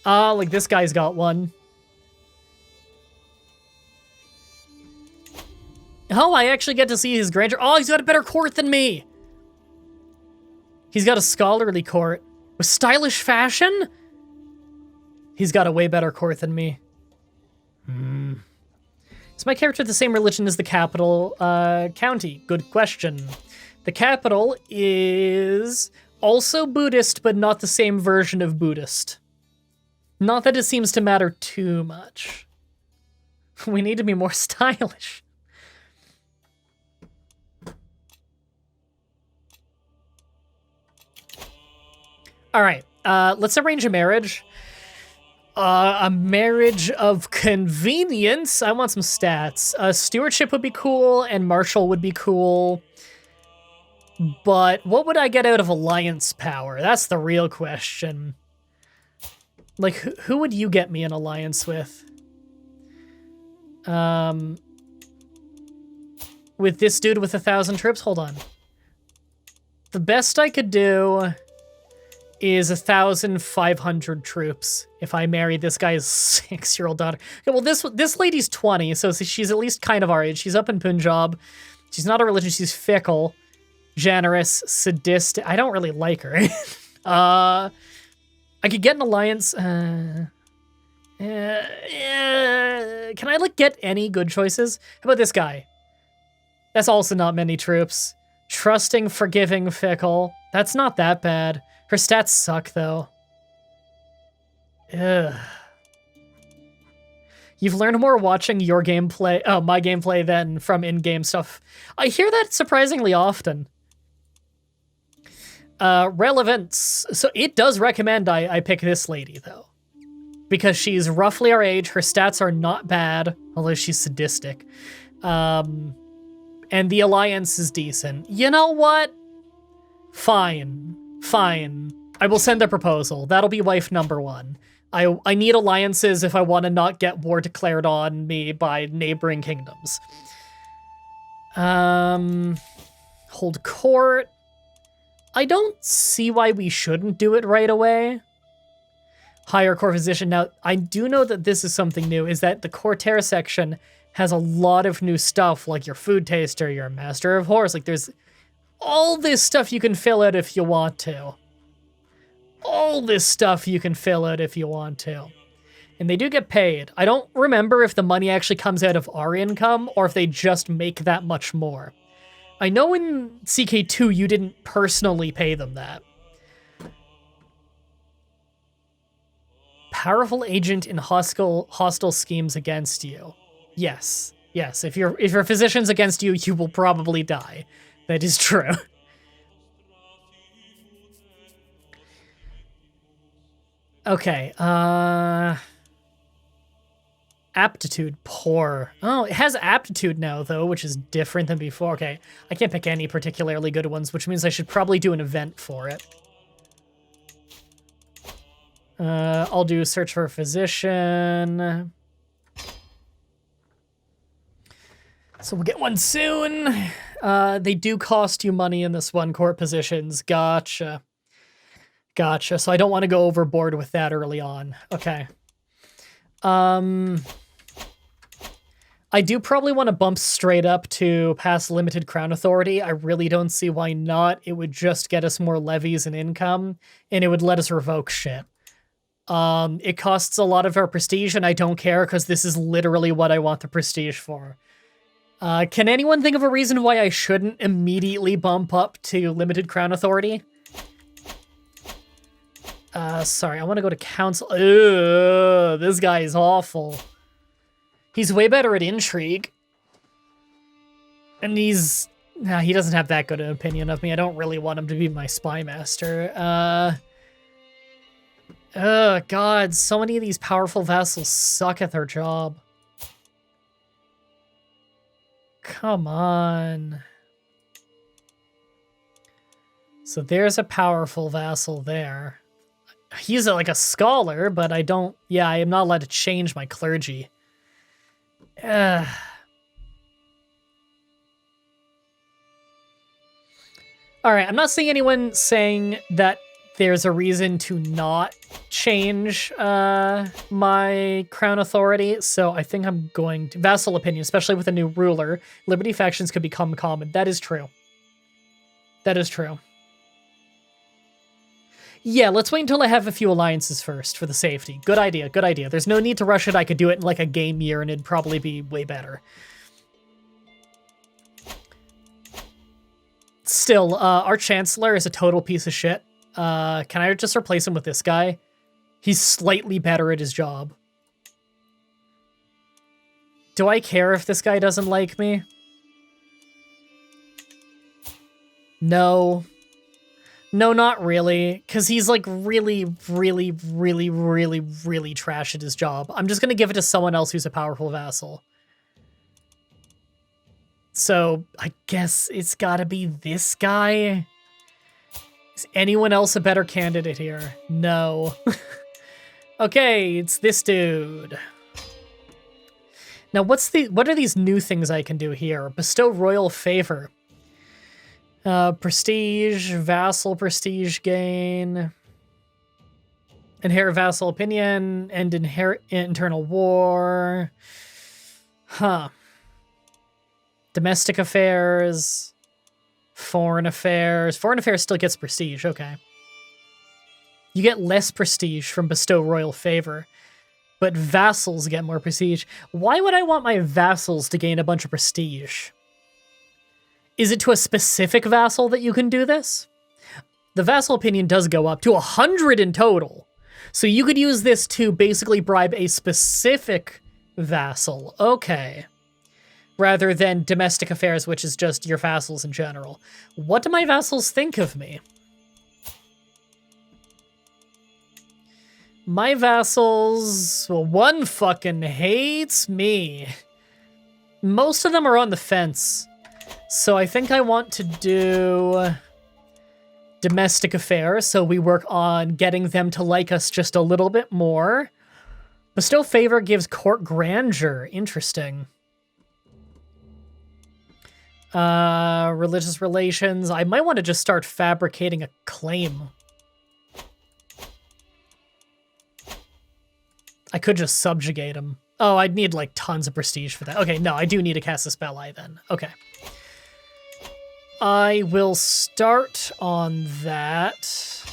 Like this guy's got one. Oh, I actually get to see his grandeur. Oh, he's got a better court than me. He's got a scholarly court. With stylish fashion? He's got a way better court than me. Is my character the same religion as the capital county? Good question. The capital is also Buddhist, but not the same version of Buddhist. Not that it seems to matter too much. We need to be more stylish. All right, let's arrange a marriage. A marriage of convenience. I want some stats. Stewardship would be cool, and Marshal would be cool. But what would I get out of alliance power? That's the real question. Like, who would you get me an alliance with? With this dude with 1,000 troops? Hold on. The best I could do is 1,500 troops if I marry this guy's 6-year-old daughter. Okay, well, this lady's 20, so she's at least kind of our age. She's up in Punjab. She's not a religion. She's fickle, generous, sadistic. I don't really like her. I could get an alliance. Can I, like, get any good choices? How about this guy? That's also not many troops. Trusting, forgiving, fickle. That's not that bad. Her stats suck, though. Ugh. You've learned more watching your gameplay, my gameplay than from in-game stuff. I hear that surprisingly often. Relevance. So it does recommend I pick this lady, though. Because she's roughly our age, her stats are not bad, although she's sadistic. And the alliance is decent. You know what? Fine. I will send a proposal. That'll be wife number 1. I need alliances if I want to not get war declared on me by neighboring kingdoms. Hold court. I don't see why we shouldn't do it right away. Hire court physician. Now, I do know that this is something new, is that the courtier section has a lot of new stuff, like your food taster, your master of horse. Like, there's all this stuff you can fill out if you want to. All this stuff you can fill out if you want to. And they do get paid. I don't remember if the money actually comes out of our income or if they just make that much more. I know in CK2 you didn't personally pay them that. Powerful agent in hostile schemes against you. Yes. If your physician's against you, you will probably die. That is true. Okay, aptitude, poor. Oh, it has aptitude now, though, which is different than before. Okay, I can't pick any particularly good ones, which means I should probably do an event for it. I'll do search for a physician. So we'll get one soon. They do cost you money in this one, court positions. Gotcha. So I don't want to go overboard with that early on. Okay. I do probably want to bump straight up to pass limited crown authority. I really don't see why not. It would just get us more levies and income, and it would let us revoke shit. It costs a lot of our prestige, and I don't care because this is literally what I want the prestige for. Can anyone think of a reason why I shouldn't immediately bump up to limited crown authority? Sorry, I want to go to council. Ugh, this guy is awful. He's way better at intrigue. And he doesn't have that good an opinion of me. I don't really want him to be my spymaster. God, so many of these powerful vassals suck at their job. Come on. So there's a powerful vassal there. He's like a scholar, but I am not allowed to change my clergy. All right, I'm not seeing anyone saying that there's a reason to not change my crown authority, so I think I'm going to... Vassal opinion, especially with a new ruler. Liberty factions could become common. That is true. That is true. Yeah, let's wait until I have a few alliances first for the safety. Good idea, good idea. There's no need to rush it. I could do it in like a game year and it'd probably be way better. Still, our Chancellor is a total piece of shit. Can I just replace him with this guy? He's slightly better at his job. Do I care if this guy doesn't like me? No. No, not really, because he's like really trash at his job. I'm just going to give it to someone else who's a powerful vassal. So, I guess it's got to be this guy? Is anyone else a better candidate here? No. Okay, it's this dude. Now, what are these new things I can do here? Bestow royal favor. Prestige, vassal prestige gain, inherit vassal opinion, and inherit internal war. Huh. Domestic affairs, foreign affairs. Foreign affairs still gets prestige, okay. You get less prestige from bestow royal favor, but vassals get more prestige. Why would I want my vassals to gain a bunch of prestige? Is it to a specific vassal that you can do this? The vassal opinion does go up to 100 in total. So you could use this to basically bribe a specific vassal. Okay. Rather than domestic affairs, which is just your vassals in general. What do my vassals think of me? My vassals, well, one fucking hates me. Most of them are on the fence. So I think I want to do domestic affairs, so we work on getting them to like us just a little bit more. Bestow favor gives court grandeur. Interesting. Religious relations. I might want to just start fabricating a claim. I could just subjugate him. Oh, I'd need like tons of prestige for that. Okay, no, I do need to cast a spell eye then. Okay. I will start on that.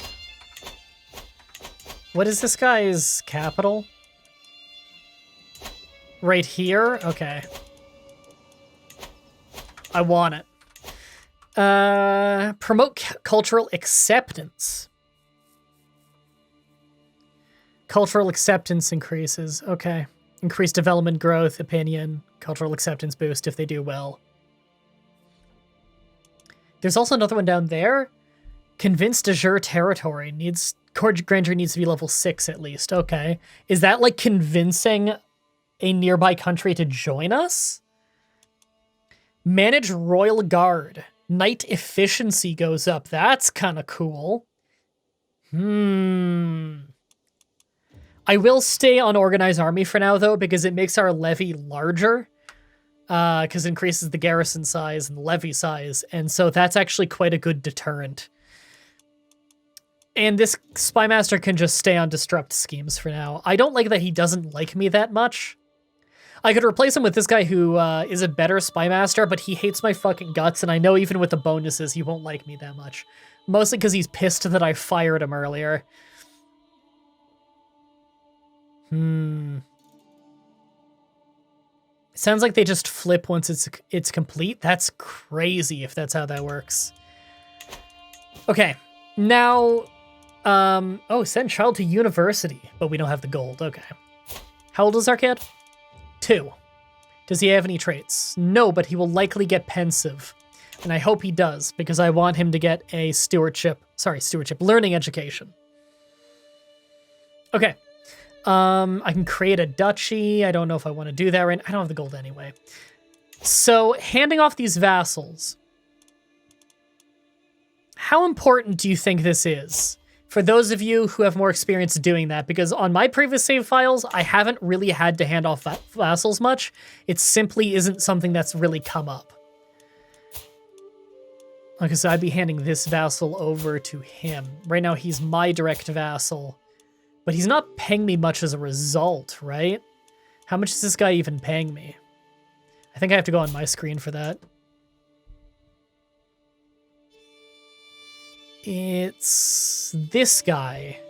What is this guy's capital? Right here? Okay. I want it. Promote cultural acceptance. Cultural acceptance increases. Okay. Increased development growth, opinion, cultural acceptance boost if they do well. There's also another one down there. Convince de jure territory. Court grandeur needs to be level 6 at least. Okay. Is that like convincing a nearby country to join us? Manage royal guard. Knight efficiency goes up. That's kind of cool. I will stay on organized army for now, though, because it makes our levy larger. Because it increases the garrison size and the levy size. And so that's actually quite a good deterrent. And this Spymaster can just stay on disrupt schemes for now. I don't like that he doesn't like me that much. I could replace him with this guy who is a better Spymaster, but he hates my fucking guts, and I know even with the bonuses, he won't like me that much. Mostly because he's pissed that I fired him earlier. Sounds like they just flip once it's complete. That's crazy if that's how that works. Okay, now... oh, send child to university, but we don't have the gold. Okay. How old is our kid? 2. Does he have any traits? No, but he will likely get pensive. And I hope he does, because I want him to get a learning education. Okay. I can create a duchy. I don't know if I want to do that right now. I don't have the gold anyway. So, handing off these vassals. How important do you think this is? For those of you who have more experience doing that, because on my previous save files, I haven't really had to hand off vassals much. It simply isn't something that's really come up. Like I said, I'd be handing this vassal over to him. Right now, he's my direct vassal, but he's not paying me much as a result, right? How much is this guy even paying me? I think I have to go on my screen for that. It's this guy.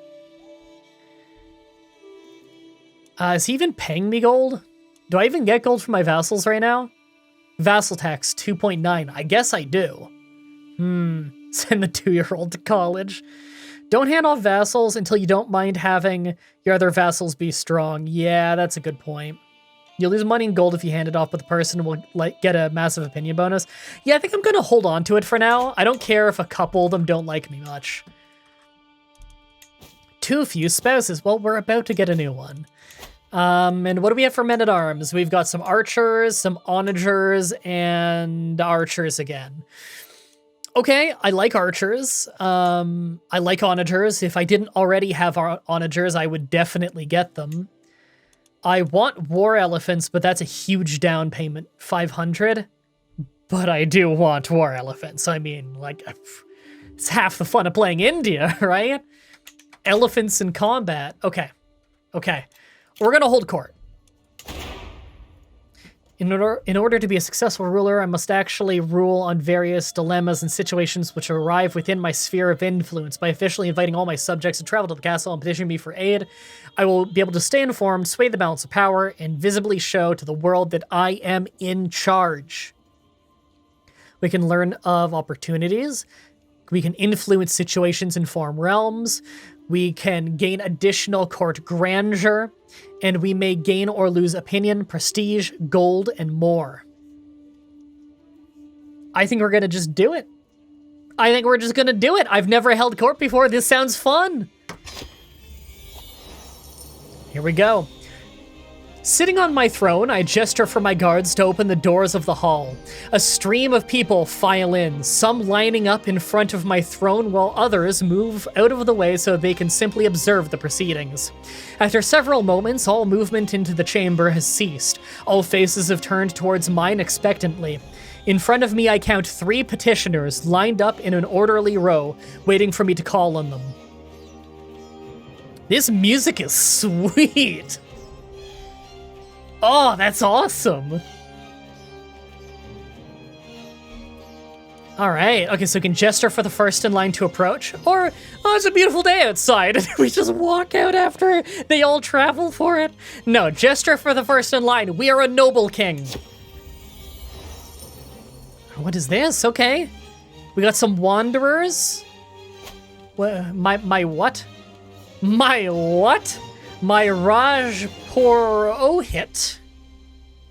Is he even paying me gold? Do I even get gold from my vassals right now? Vassal tax 2.9. I guess I do. Send the 2-year-old to college. Don't hand off vassals until you don't mind having your other vassals be strong. Yeah, that's a good point. You'll lose money and gold if you hand it off, but the person will get a massive opinion bonus. Yeah, I think I'm going to hold on to it for now. I don't care if a couple of them don't like me much. Too few spouses. Well, we're about to get a new one. And what do we have for men-at-arms? We've got some archers, some onagers, and archers again. Okay, I like archers. I like onagers. If I didn't already have onagers, I would definitely get them. I want war elephants, but that's a huge down payment, 500. But I do want war elephants. I mean, like, it's half the fun of playing India, right? Elephants in combat. Okay. Okay. We're gonna hold court. In order to be a successful ruler, I must actually rule on various dilemmas and situations which arrive within my sphere of influence. By officially inviting all my subjects to travel to the castle and petition me for aid, I will be able to stay informed, sway the balance of power, and visibly show to the world that I am in charge. We can learn of opportunities. We can influence situations in foreign realms. We can gain additional court grandeur. and we may gain or lose opinion, prestige, gold, and more. I think we're gonna just do it. I think we're just gonna do it. I've never held court before. This sounds fun. Here we go. Sitting on my throne, I gesture for my guards to open the doors of the hall. A stream of people file in, some lining up in front of my throne while others move out of the way so they can simply observe the proceedings. After several moments, all movement into the chamber has ceased. All faces have turned towards mine expectantly. In front of me, I count 3 petitioners lined up in an orderly row, waiting for me to call on them. This music is sweet. Oh, that's awesome. All right, okay, so we can gesture for the first in line to approach, or, oh, it's a beautiful day outside, and we just walk out after they all travel for it. No, gesture for the first in line. We are a noble king. What is this? Okay. We got some wanderers. My what? My what? My Raj Purohit,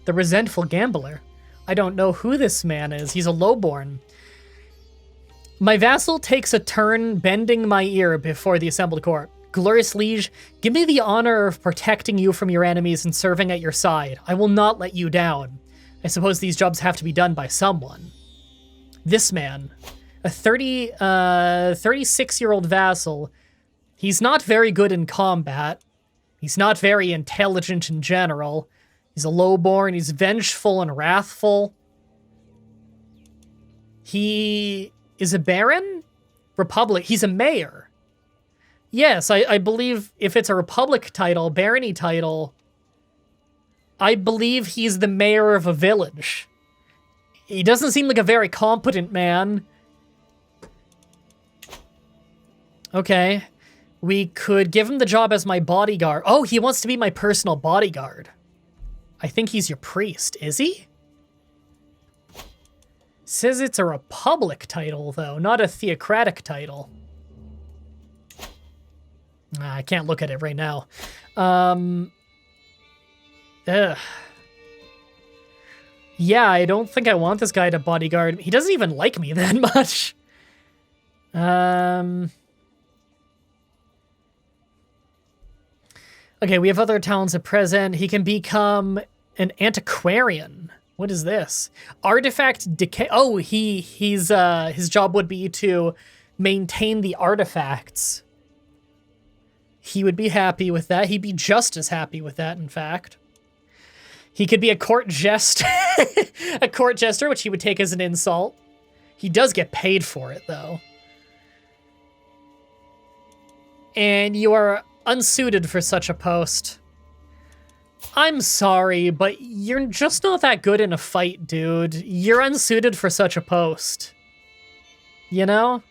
the resentful gambler. I don't know who this man is. He's a lowborn. My vassal takes a turn bending my ear before the assembled court. Glorious liege, give me the honor of protecting you from your enemies and serving at your side. I will not let you down. I suppose these jobs have to be done by someone. This man, a 36-year-old vassal, he's not very good in combat. He's not very intelligent in general. He's a lowborn, he's vengeful and wrathful. He is a baron? Republic, he's a mayor. Yes, I believe if it's a republic title, barony title, I believe he's the mayor of a village. He doesn't seem like a very competent man. Okay. We could give him the job as my bodyguard. Oh, he wants to be my personal bodyguard. I think he's your priest, is he? Says it's a republic title, though, not a theocratic title. I can't look at it right now. Yeah, I don't think I want this guy to bodyguard. He doesn't even like me that much. Okay, we have other talents at present. He can become an antiquarian. What is this? Artifact decay. Oh, his job would be to maintain the artifacts. He would be happy with that. He'd be just as happy with that, in fact. He could be a court jester, a court jester, which he would take as an insult. He does get paid for it, though. And you are unsuited for such a post. I'm sorry, but you're just not that good in a fight, dude. You're unsuited for such a post. You know?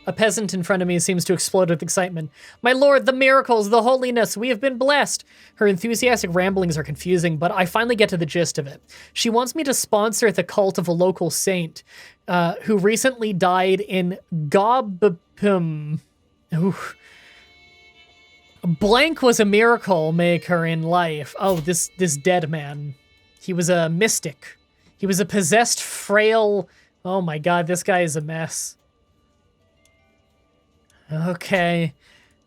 A peasant in front of me seems to explode with excitement. My lord, the miracles, the holiness, we have been blessed. Her enthusiastic ramblings are confusing, but I finally get to the gist of it. She wants me to sponsor the cult of a local saint who recently died in Gobpum. Blank was a miracle maker in life. Oh, this dead man. He was a mystic. He was a possessed, frail... Oh my god, this guy is a mess. Okay.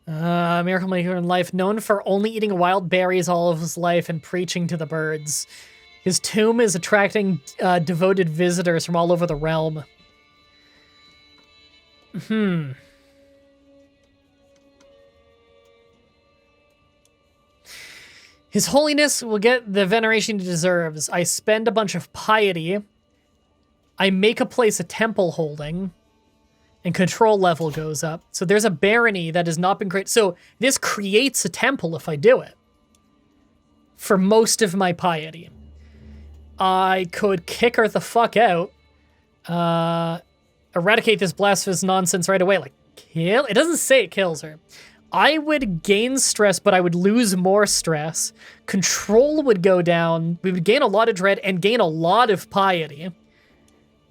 Miracle maker in life, known for only eating wild berries all of his life and preaching to the birds. His tomb is attracting devoted visitors from all over the realm. His holiness will get the veneration he deserves. I spend a bunch of piety. I make a place a temple holding. And control level goes up. So there's a barony that has not been great. So this creates a temple if I do it. For most of my piety. I could kick her the fuck out. Eradicate this blasphemous nonsense right away. Like, kill? It doesn't say it kills her. I would gain stress, but I would lose more stress. Control would go down. We would gain a lot of dread and gain a lot of piety.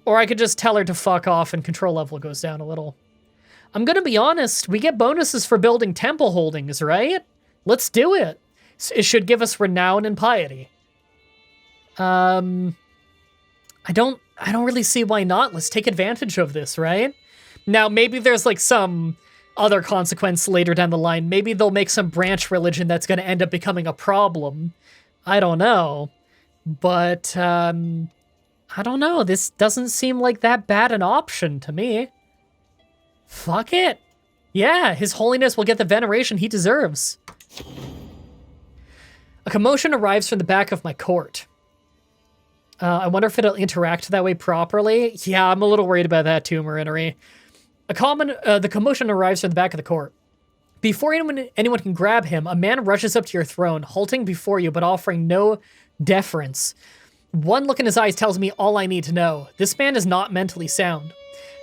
Or I could just tell her to fuck off and control level goes down a little. I'm gonna be honest, we get bonuses for building temple holdings, right? Let's do it. It should give us renown and piety. I don't really see why not. Let's take advantage of this, right? Now, maybe there's like some other consequence later down the line. Maybe they'll make some branch religion that's gonna end up becoming a problem. I don't know. But, I don't know. This doesn't seem like that bad an option to me. Fuck it. Yeah, His Holiness will get the veneration he deserves. A commotion arrives from the back of my court. I wonder if it'll interact that way properly. Yeah, I'm a little worried about that too, Marinery. The commotion arrives from the back of the court. Before anyone can grab him, a man rushes up to your throne, halting before you but offering no deference. One look in his eyes tells me all I need to know. This man is not mentally sound.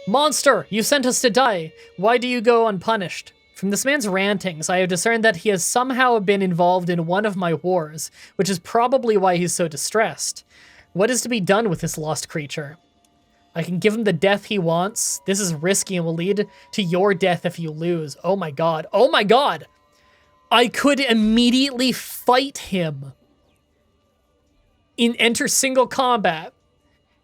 Monster, you sent us to die. Why do you go unpunished? From this man's rantings, I have discerned that he has somehow been involved in one of my wars, which is probably why he's so distressed. What is to be done with this lost creature? I can give him the death he wants. This is risky and will lead to your death if you lose. Oh my god. Oh my god! I could immediately fight him. Enter single combat.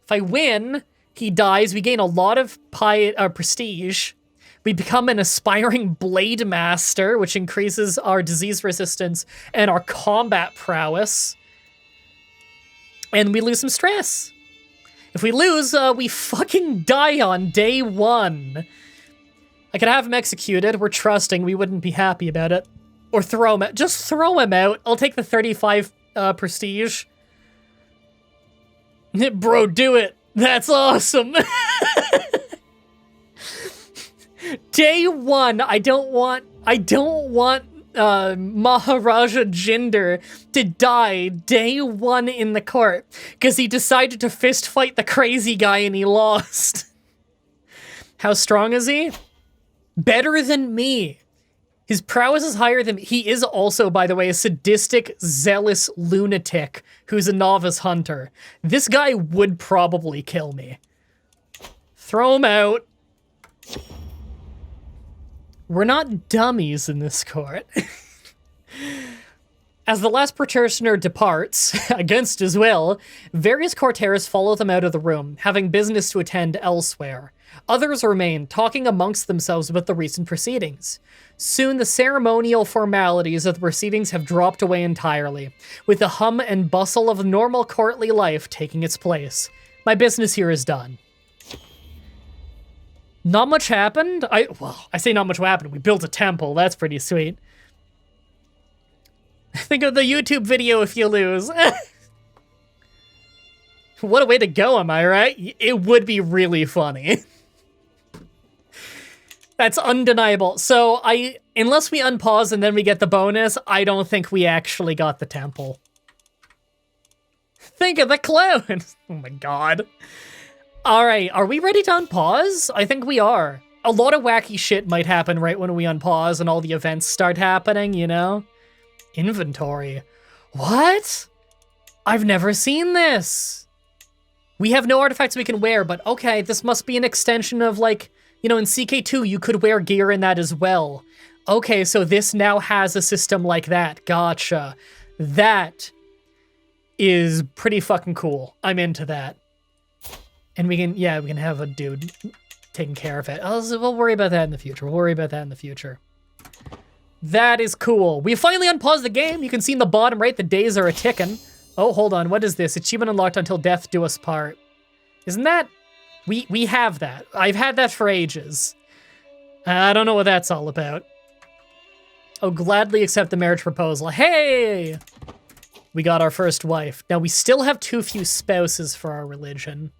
If I win, he dies. We gain a lot of prestige. We become an aspiring blade master, which increases our disease resistance and our combat prowess. And we lose some stress. If we lose, we fucking die on day one. I could have him executed. We're trusting. We wouldn't be happy about it. Or throw him out. Just throw him out. I'll take the 35 prestige. Bro, do it. That's awesome. Day one, I don't want Maharaja Jinder to die day one in the court because he decided to fist fight the crazy guy and he lost. How strong is he? Better than me. His prowess is higher than me. He is also, by the way, a sadistic, zealous lunatic who's a novice hunter. This guy would probably kill me. Throw him out. We're not dummies in this court. As the last petitioner departs, against his will, various courtiers follow them out of the room, having business to attend elsewhere. Others remain, talking amongst themselves about the recent proceedings. Soon the ceremonial formalities of the proceedings have dropped away entirely, with the hum and bustle of normal courtly life taking its place. My business here is done. Not much happened? I say not much happened. We built a temple. That's pretty sweet. Think of the YouTube video if you lose. What a way to go, am I right? It would be really funny. That's undeniable. So unless we unpause and then we get the bonus, I don't think we actually got the temple. Think of the clown. Oh my god. All right, are we ready to unpause? I think we are. A lot of wacky shit might happen right when we unpause and all the events start happening, you know? Inventory. What? I've never seen this. We have no artifacts we can wear, but okay, this must be an extension of like, you know, in CK2, you could wear gear in that as well. Okay, so this now has a system like that. Gotcha. That is pretty fucking cool. I'm into that. And we can have a dude taking care of it. We'll worry about that in the future. That is cool. We finally unpaused the game. You can see in the bottom right, the days are a-ticking. Oh, hold on. What is this? Achievement unlocked until death do us part. Isn't that... We have that. I've had that for ages. I don't know what that's all about. Oh, gladly accept the marriage proposal. Hey! We got our first wife. Now, we still have too few spouses for our religion.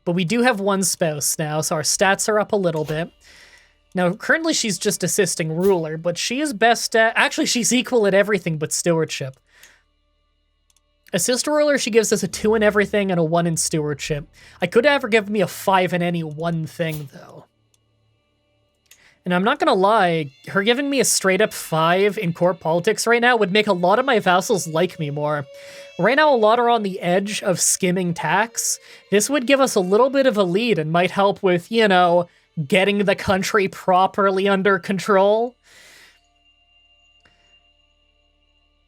But we do have one spouse now, so our stats are up a little bit. Now, currently she's just assisting ruler, but she is best at... Actually, she's equal at everything but stewardship. Assist ruler, she gives us a 2 in everything and a 1 in stewardship. I could have her give me a 5 in any one thing, though. And I'm not gonna lie, her giving me a straight-up 5 in court politics right now would make a lot of my vassals like me more. Right now, a lot are on the edge of skimming tax. This would give us a little bit of a lead and might help with, you know, getting the country properly under control.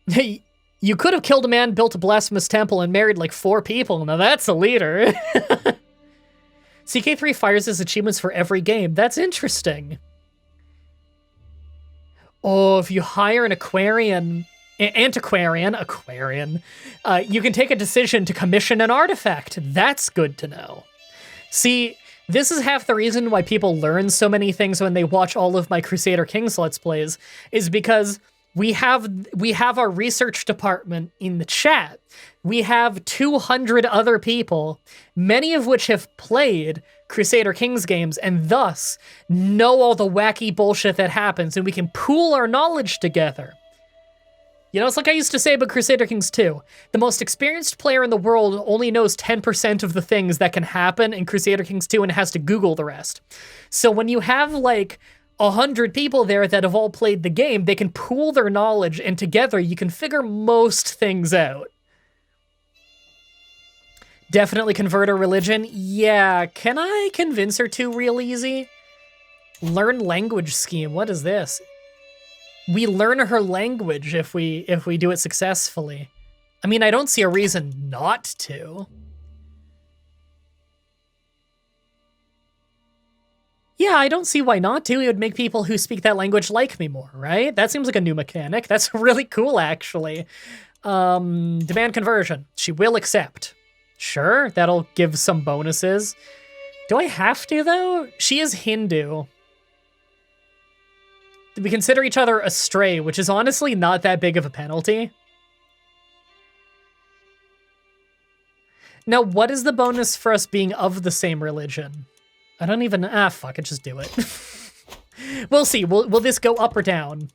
Hey, you could have killed a man, built a blasphemous temple, and married like 4 people. Now that's a leader. CK3 fires his achievements for every game. That's interesting. Oh, if you hire an antiquarian, you can take a decision to commission an artifact. That's good to know. See, this is half the reason why people learn so many things when they watch all of my Crusader Kings Let's Plays, is because we have our research department in the chat. We have 200 other people, many of which have played Crusader Kings games and thus know all the wacky bullshit that happens, and we can pool our knowledge together. You know, it's like I used to say about Crusader Kings 2. The most experienced player in the world only knows 10% of the things that can happen in Crusader Kings 2 and has to Google the rest. So when you have like 100 people there that have all played the game, they can pool their knowledge, and together you can figure most things out. Definitely convert her religion. Yeah, can I convince her to real easy? Learn language scheme. What is this? We learn her language if we do it successfully. I mean, I don't see a reason not to. Yeah, I don't see why not to. It would make people who speak that language like me more, right? That seems like a new mechanic. That's really cool, actually. Demand conversion. She will accept. Sure, that'll give some bonuses. Do I have to, though? She is Hindu. We consider each other astray, which is honestly not that big of a penalty. Now, what is the bonus for us being of the same religion? I don't even... fuck it, just do it. We'll see. Will this go up or down?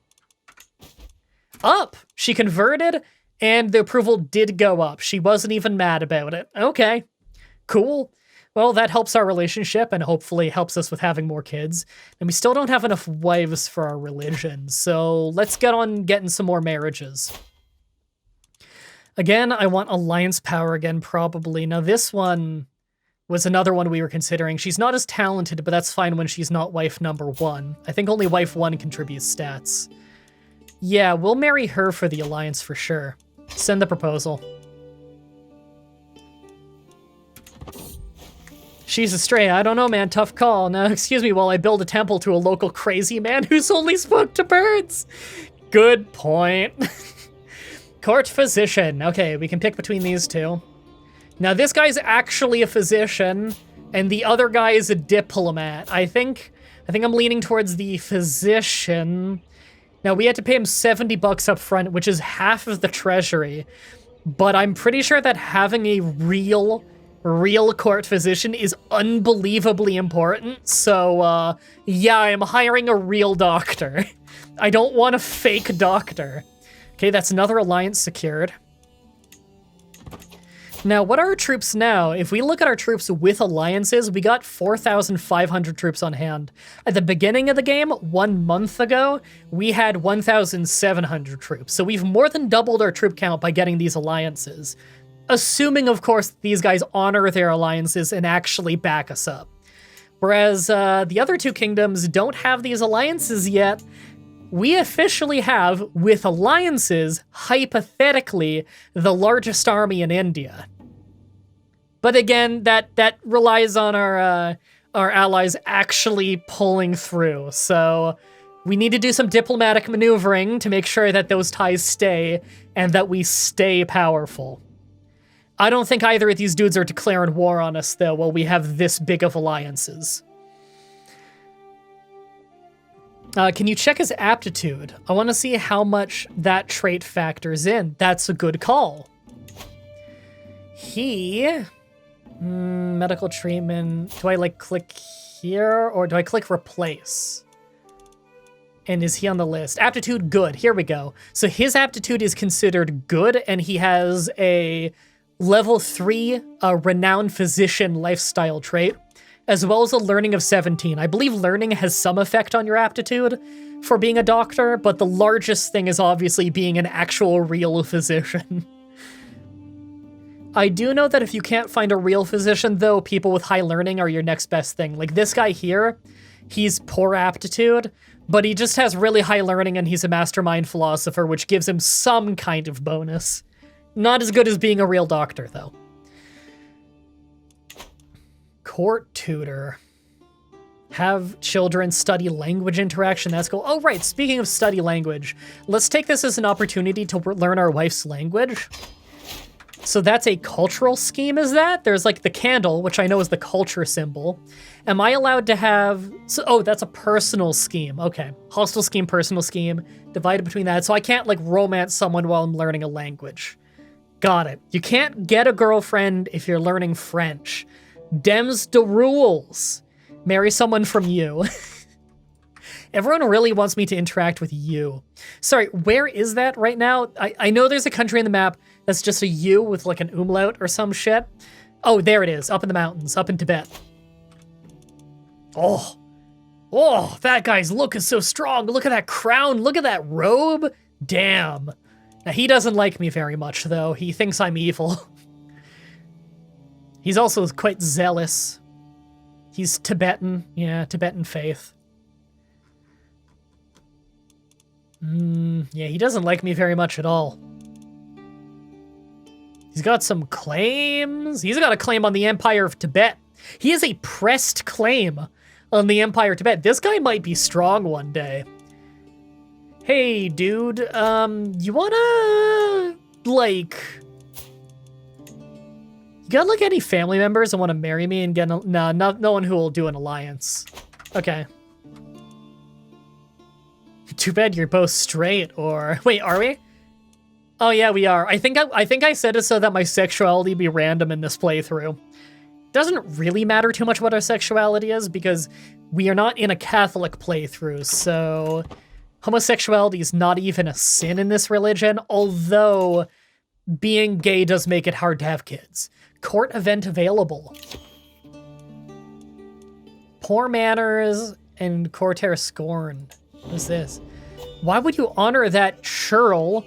Up! She converted, and the approval did go up. She wasn't even mad about it. Okay, cool. Well, that helps our relationship and hopefully helps us with having more kids. And we still don't have enough wives for our religion, so let's get on getting some more marriages. Again, I want alliance power again, probably. Now, this one was another one we were considering. She's not as talented, but that's fine when she's not wife number 1. I think only wife 1 contributes stats. Yeah, we'll marry her for the alliance for sure. Send the proposal. She's a stray. I don't know, man. Tough call. Now, excuse me while I build a temple to a local crazy man who's only spoke to birds. Good point. Court physician. Okay, we can pick between these two. Now, this guy's actually a physician, and the other guy is a diplomat. I think I'm leaning towards the physician. Now, we had to pay him 70 bucks up front, which is half of the treasury. But I'm pretty sure that having a real court physician is unbelievably important. So, yeah, I'm hiring a real doctor. I don't want a fake doctor. Okay, that's another alliance secured. Now, what are our troops now? If we look at our troops with alliances, we got 4,500 troops on hand. At the beginning of the game, 1 month ago, we had 1,700 troops. So we've more than doubled our troop count by getting these alliances. Assuming, of course, these guys honor their alliances and actually back us up. Whereas the other 2 kingdoms don't have these alliances yet. We officially have, with alliances, hypothetically, the largest army in India. But again, that relies on our allies actually pulling through. So we need to do some diplomatic maneuvering to make sure that those ties stay and that we stay powerful. I don't think either of these dudes are declaring war on us, though, while we have this big of alliances. Can you check his aptitude? I want to see how much that trait factors in. That's a good call. Medical treatment. Do I, like, click here, or do I click replace? And is he on the list? Aptitude, good. Here we go. So his aptitude is considered good, and he has a level 3 renowned physician lifestyle trait, as well as a learning of 17. I believe learning has some effect on your aptitude for being a doctor, but the largest thing is obviously being an actual real physician. I do know that if you can't find a real physician, though, people with high learning are your next best thing. Like this guy here, he's poor aptitude, but he just has really high learning and he's a mastermind philosopher, which gives him some kind of bonus. Not as good as being a real doctor, though. Court tutor. Have children study language interaction. That's cool. Oh, right. Speaking of study language, let's take this as an opportunity to learn our wife's language. So that's a cultural scheme, is that? There's like the candle, which I know is the culture symbol. Am I allowed to have... So, oh, that's a personal scheme. Okay. Hostile scheme, personal scheme. Divided between that. So I can't like romance someone while I'm learning a language. Got it. You can't get a girlfriend if you're learning French. Dems the rules. Marry someone from you. Everyone really wants me to interact with you. Sorry, where is that right now? I know there's a country in the map that's just a U with like an umlaut or some shit. Oh, there it is, up in the mountains, up in Tibet. Oh, that guy's look is so strong. Look at that crown, look at that robe. Damn. Now, he doesn't like me very much, though. He thinks I'm evil. He's also quite zealous. He's Tibetan. Yeah, Tibetan faith. Yeah, he doesn't like me very much at all. He's got some claims. He's got a claim on the Empire of Tibet. He has a pressed claim on the Empire of Tibet. This guy might be strong one day. Hey, dude, you wanna, like... You got, like, any family members that want to marry me and get... No, no one who will do an alliance. Okay. Too bad you're both straight, or... Wait, are we? Oh, yeah, we are. I think I said it so that my sexuality be random in this playthrough. Doesn't really matter too much what our sexuality is, because we are not in a Catholic playthrough, so... Homosexuality is not even a sin in this religion, although being gay does make it hard to have kids. Court event available. Poor manners and courtier scorn. What is this? Why would you honor that churl?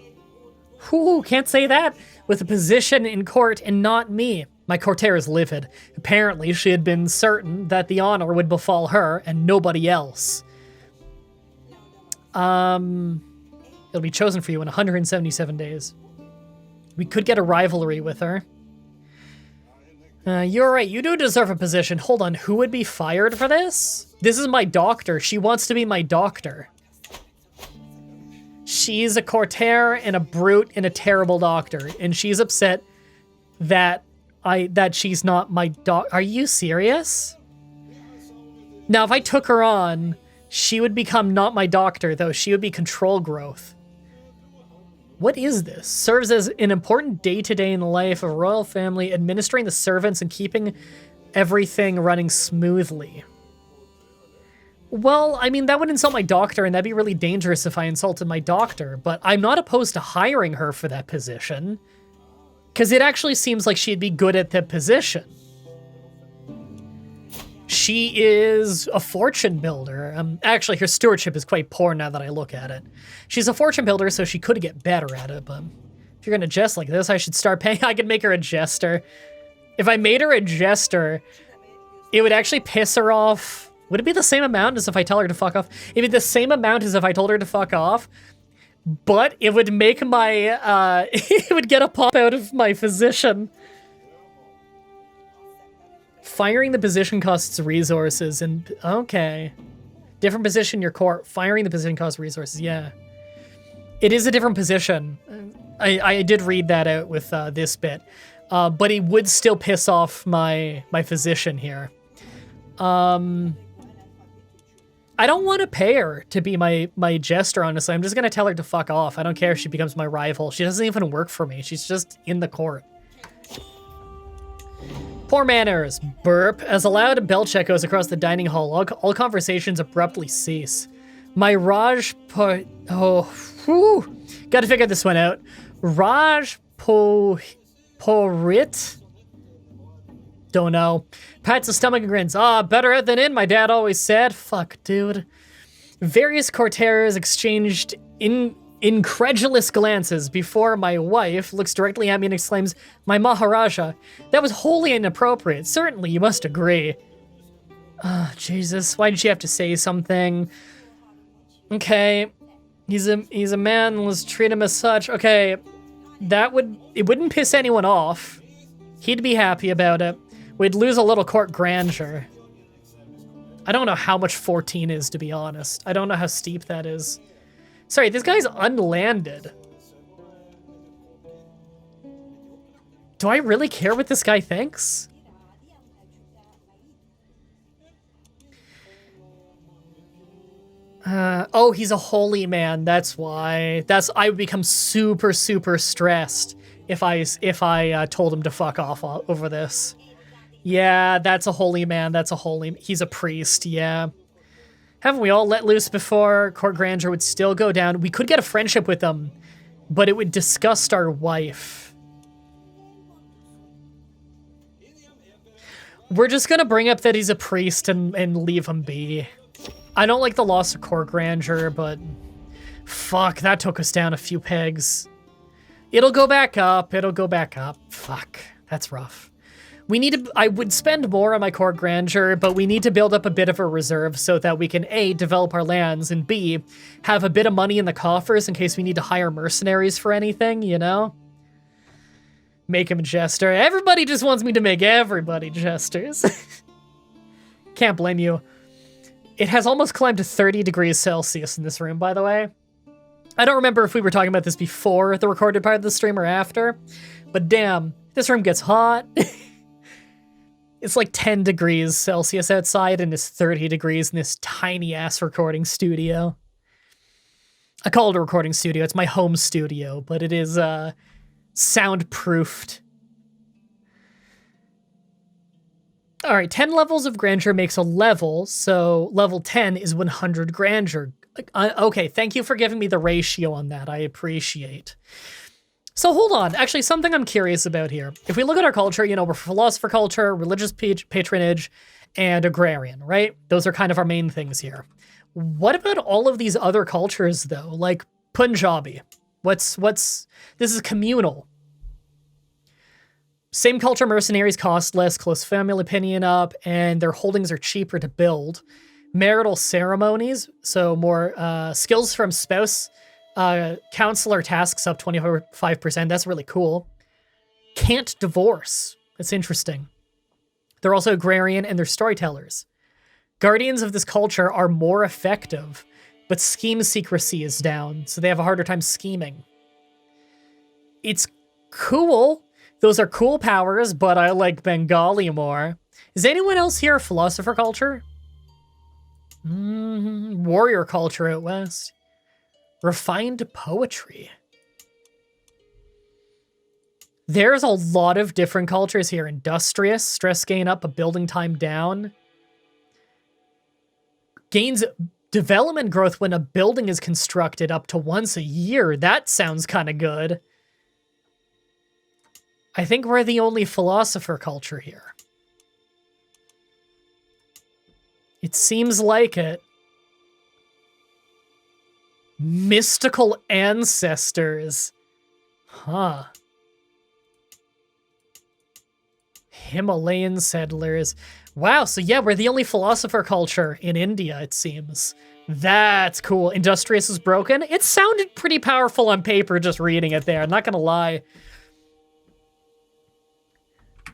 Whoo, can't say that. With a position in court and not me. My courtier is livid. Apparently, she had been certain that the honor would befall her and nobody else. It'll be chosen for you in 177 days. We could get a rivalry with her. You're right, you do deserve a position. Hold on, who would be fired for this? This is my doctor. She wants to be my doctor. She's a courtier and a brute and a terrible doctor, and she's upset that she's not my Are you serious? Now, if I took her on, she would become not my doctor, though. She would be control growth. What is this? Serves as an important day-to-day in the life of a royal family, administering the servants and keeping everything running smoothly. Well, I mean, that would insult my doctor, and that'd be really dangerous if I insulted my doctor, but I'm not opposed to hiring her for that position, because it actually seems like she'd be good at the position. She is a fortune builder. Actually, her stewardship is quite poor now that I look at it. She's a fortune builder, so she could get better at it, but if you're gonna jest like this, I should start paying. I could make her a jester. If I made her a jester, it would actually piss her off. Would it be the same amount as if I tell her to fuck off? It'd be the same amount as if I told her to fuck off, but it would make my, it would get a pop out of my physician. Firing the position costs resources, and okay. Different position in your court. Firing the position costs resources, yeah. It is a different position. I did read that out with this bit. But it would still piss off my physician here. I don't want to pay her to be my jester, honestly. I'm just going to tell her to fuck off. I don't care if she becomes my rival. She doesn't even work for me. She's just in the court. Poor manners. Burp. As a loud belch echoes across the dining hall, all conversations abruptly cease. My Oh, whew. Gotta figure this one out. Porit? Don't know. Pats the stomach and grins. Better out than in, my dad always said. Fuck, dude. Various courtiers exchanged incredulous glances before my wife looks directly at me and exclaims, "My Maharaja, that was wholly inappropriate. Certainly, you must agree." Oh, Jesus, why did she have to say something? Okay, he's a man, let's treat him as such. Okay, it wouldn't piss anyone off. He'd be happy about it. We'd lose a little court grandeur. I don't know how much 14 is, to be honest. I don't know how steep that is. Sorry, this guy's unlanded. Do I really care what this guy thinks? Oh, he's a holy man. That's why. I would become super, super stressed if I told him to fuck off over this. Yeah, that's a holy man. He's a priest. Yeah. Haven't we all let loose before? Court grandeur would still go down. We could get a friendship with him, but it would disgust our wife. We're just gonna bring up that he's a priest and leave him be. I don't like the loss of court grandeur, but fuck, that took us down a few pegs. It'll go back up. Fuck, that's rough. I would spend more on my court grandeur, but we need to build up a bit of a reserve so that we can A, develop our lands, and B, have a bit of money in the coffers in case we need to hire mercenaries for anything, you know? Make him a jester. Everybody just wants me to make everybody jesters. Can't blame you. It has almost climbed to 30 degrees Celsius in this room, by the way. I don't remember if we were talking about this before the recorded part of the stream or after, but damn, this room gets hot. It's like 10 degrees Celsius outside and it's 30 degrees in this tiny-ass recording studio. I call it a recording studio. It's my home studio, but it is soundproofed. All right, 10 levels of grandeur makes a level, so level 10 is 100 grandeur. Okay, thank you for giving me the ratio on that. I appreciate. So hold on, actually something I'm curious about here. If we look at our culture, you know, we're philosopher culture, religious patronage, and agrarian, right? Those are kind of our main things here. What about all of these other cultures though? Like Punjabi, this is communal. Same culture mercenaries cost less, close family opinion up, and their holdings are cheaper to build. Marital ceremonies, so more skills from spouse. Counselor tasks up 25%. That's really cool. Can't divorce. That's interesting. They're also agrarian and they're storytellers. Guardians of this culture are more effective, but scheme secrecy is down, so they have a harder time scheming. It's cool. Those are cool powers, but I like Bengali more. Is anyone else here a philosopher culture? Warrior culture out west. Refined poetry. There's a lot of different cultures here. Industrious, stress gain up, but building time down. Gains development growth when a building is constructed up to once a year. That sounds kind of good. I think we're the only philosopher culture here. It seems like it. Mystical ancestors. Huh. Himalayan settlers. Wow, so yeah, we're the only philosopher culture in India, it seems. That's cool. Industrious is broken. It sounded pretty powerful on paper just reading it there, I'm not gonna lie.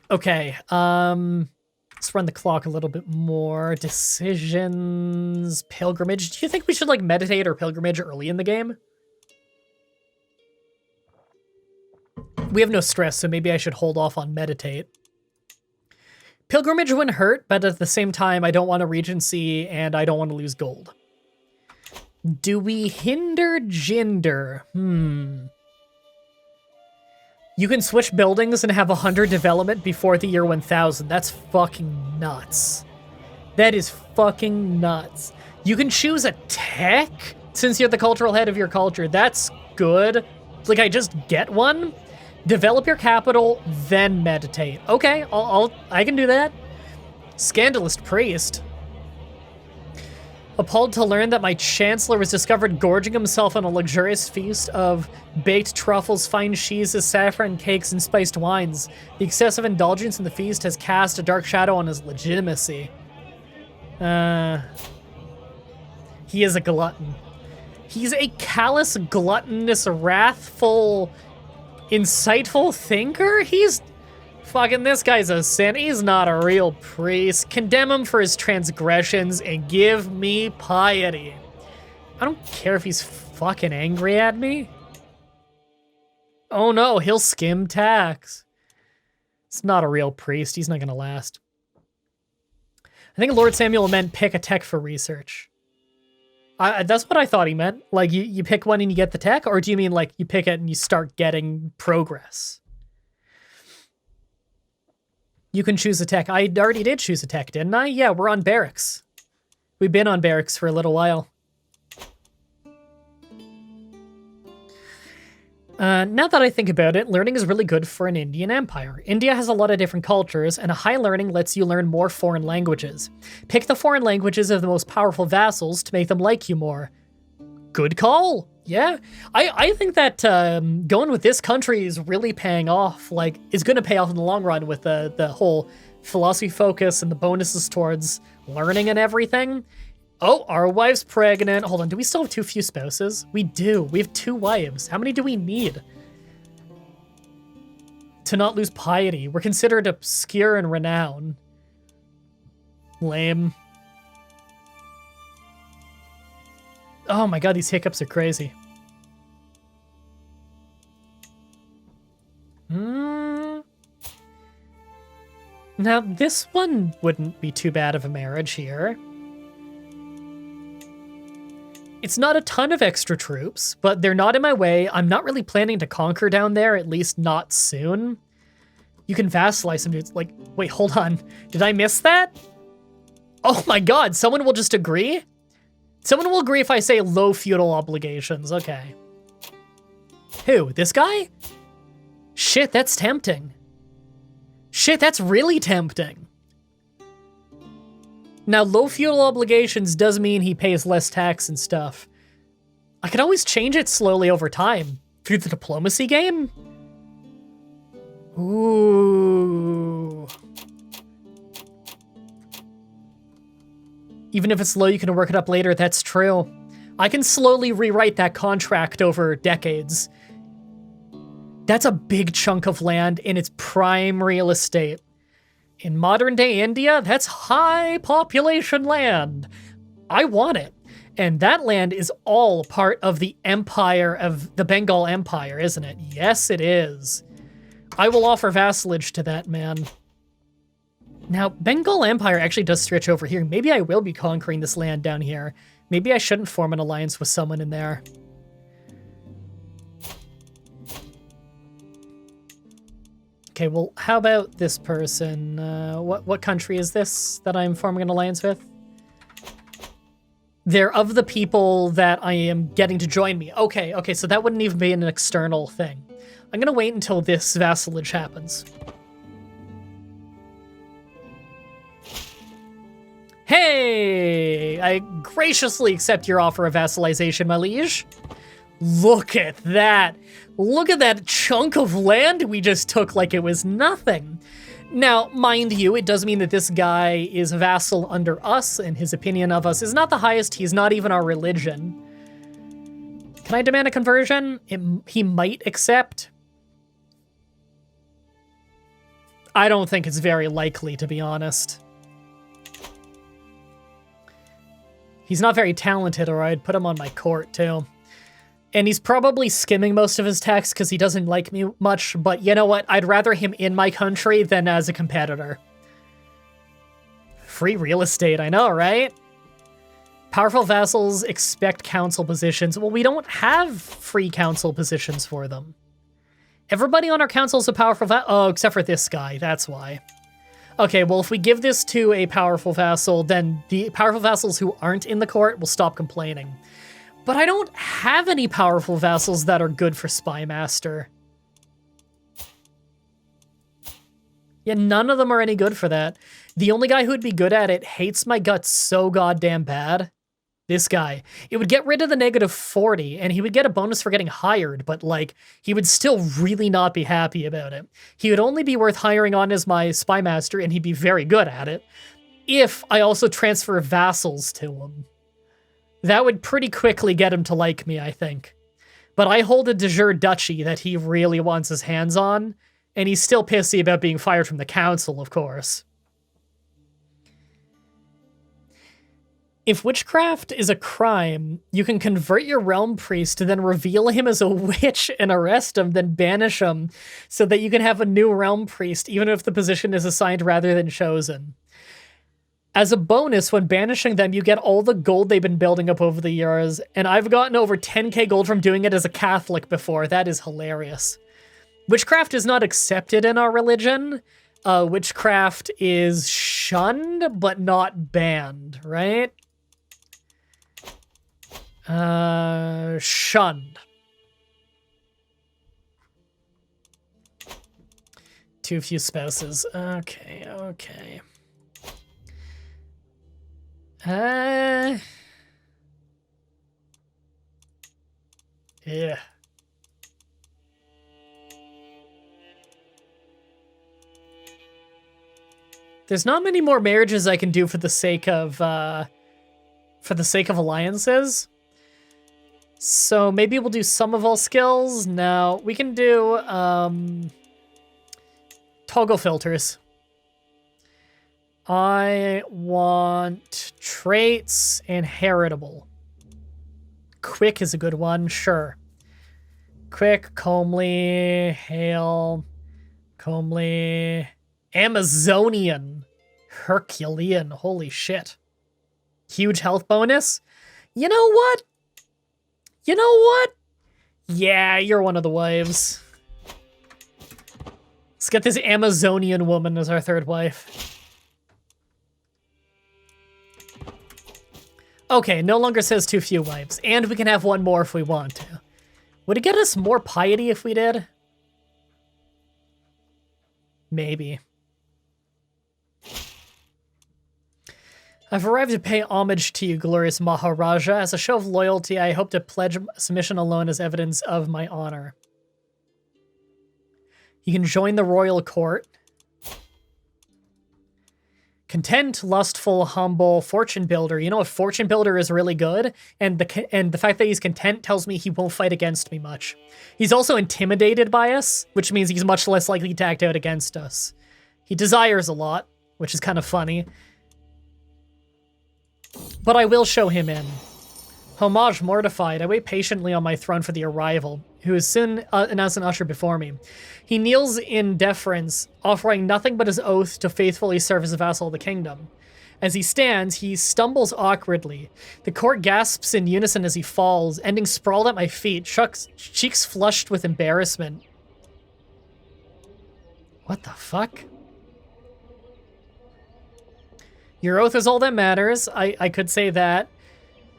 Okay, let's run the clock a little bit more. Decisions, pilgrimage. Do you think we should like meditate or pilgrimage early in the game? We have no stress, so maybe I should hold off on meditate. Pilgrimage wouldn't hurt, but at the same time, I don't want a regency and I don't want to lose gold. Do we hinder Jinder? You can switch buildings and have 100 development before the year 1000. That's fucking nuts. That is fucking nuts. You can choose a tech since you're the cultural head of your culture. That's good. It's like I just get one. Develop your capital, then meditate. Okay, I can do that. Scandalous priest. Appalled to learn that my Chancellor was discovered gorging himself on a luxurious feast of baked truffles, fine cheeses, saffron cakes, and spiced wines. The excessive indulgence in the feast has cast a dark shadow on his legitimacy. He is a glutton. He's a callous, gluttonous, wrathful, insightful thinker? Fucking, this guy's a sin. He's not a real priest. Condemn him for his transgressions and give me piety. I don't care if he's fucking angry at me. Oh no, he'll skim tax. It's not a real priest. He's not gonna last. I think Lord Samuel meant pick a tech for research. That's what I thought he meant. Like, you pick one and you get the tech? Or do you mean, like, you pick it and you start getting progress? You can choose a tech. I already did choose a tech, didn't I? Yeah, we're on barracks. We've been on barracks for a little while. Now that I think about it, learning is really good for an Indian empire. India has a lot of different cultures, and a high learning lets you learn more foreign languages. Pick the foreign languages of the most powerful vassals to make them like you more. Good call. Yeah, I think that going with this country is really paying off. Like, is going to pay off in the long run with the whole philosophy focus and the bonuses towards learning and everything. Oh, our wife's pregnant. Hold on, do we still have too few spouses? We do. We have 2 wives. How many do we need to not lose piety? We're considered obscure and renown. Lame. Oh my god, these hiccups are crazy. Now, this one wouldn't be too bad of a marriage here. It's not a ton of extra troops, but they're not in my way. I'm not really planning to conquer down there, at least not soon. You can vassalize some dudes. Like, wait, hold on. Did I miss that? Oh my god, someone will just agree? Someone will agree if I say low feudal obligations. Okay. Who? This guy? Shit, that's tempting. Shit, that's really tempting. Now, low feudal obligations does mean he pays less tax and stuff. I could always change it slowly over time through the diplomacy game. Ooh. Even if it's low, you can work it up later. That's true. I can slowly rewrite that contract over decades. That's a big chunk of land in its prime real estate. In modern day India, that's high population land. I want it. And that land is all part of the empire of the Bengal Empire, isn't it? Yes, it is. I will offer vassalage to that man. Now, Bengal Empire actually does stretch over here. Maybe I will be conquering this land down here. Maybe I shouldn't form an alliance with someone in there. Okay, well, how about this person? What country is this that I'm forming an alliance with? They're of the people that I am getting to join me. Okay, so that wouldn't even be an external thing. I'm gonna wait until this vassalage happens. Hey! I graciously accept your offer of vassalization, my liege. Look at that! Look at that chunk of land we just took like it was nothing. Now, mind you, it does mean that this guy is a vassal under us, and his opinion of us is not the highest. He's not even our religion. Can I demand a conversion? He might accept. I don't think it's very likely, to be honest. He's not very talented, or I'd put him on my court, too. And he's probably skimming most of his tax because he doesn't like me much, but you know what? I'd rather him in my country than as a competitor. Free real estate, I know, right? Powerful vassals expect council positions. Well, we don't have free council positions for them. Everybody on our council is a powerful oh, except for this guy, that's why. Okay, well, if we give this to a powerful vassal, then the powerful vassals who aren't in the court will stop complaining. But I don't have any powerful vassals that are good for Spymaster. Yeah, none of them are any good for that. The only guy who'd be good at it hates my guts so goddamn bad. This guy. It would get rid of the -40, and he would get a bonus for getting hired, but, like, he would still really not be happy about it. He would only be worth hiring on as my Spymaster, and he'd be very good at it, if I also transfer vassals to him. That would pretty quickly get him to like me, I think. But I hold a de jure duchy that he really wants his hands on, and he's still pissy about being fired from the council, of course. If witchcraft is a crime, you can convert your realm priest to then reveal him as a witch and arrest him, then banish him, so that you can have a new realm priest, even if the position is assigned rather than chosen. As a bonus, when banishing them, you get all the gold they've been building up over the years, and I've gotten over 10k gold from doing it as a Catholic before. That is hilarious. Witchcraft is not accepted in our religion. Witchcraft is shunned, but not banned, right? Shunned. Too few spouses. Okay. Yeah. There's not many more marriages I can do for the sake of alliances. So maybe we'll do some of all skills. No, we can do toggle filters. I want traits and heritable. Quick is a good one, sure. Quick, comely, hail, comely, Amazonian, Herculean, holy shit. Huge health bonus? You know what? Yeah, you're one of the wives. Let's get this Amazonian woman as our third wife. Okay, no longer says too few wives, and we can have one more if we want to. Would it get us more piety if we did? Maybe. I've arrived to pay homage to you, glorious Maharaja. As a show of loyalty, I hope to pledge submission alone as evidence of my honor. You can join the royal court. Content, lustful, humble, fortune builder. You know, a fortune builder is really good, and the fact that he's content tells me he won't fight against me much. He's also intimidated by us, which means he's much less likely to act out against us. He desires a lot, which is kind of funny. But I will show him in. Homage mortified, I wait patiently on my throne for the arrival, who is soon announced an usher before me. He kneels in deference, offering nothing but his oath to faithfully serve as a vassal of the kingdom. As he stands, he stumbles awkwardly. The court gasps in unison as he falls, ending sprawled at my feet, cheeks flushed with embarrassment. What the fuck? Your oath is all that matters. I could say that.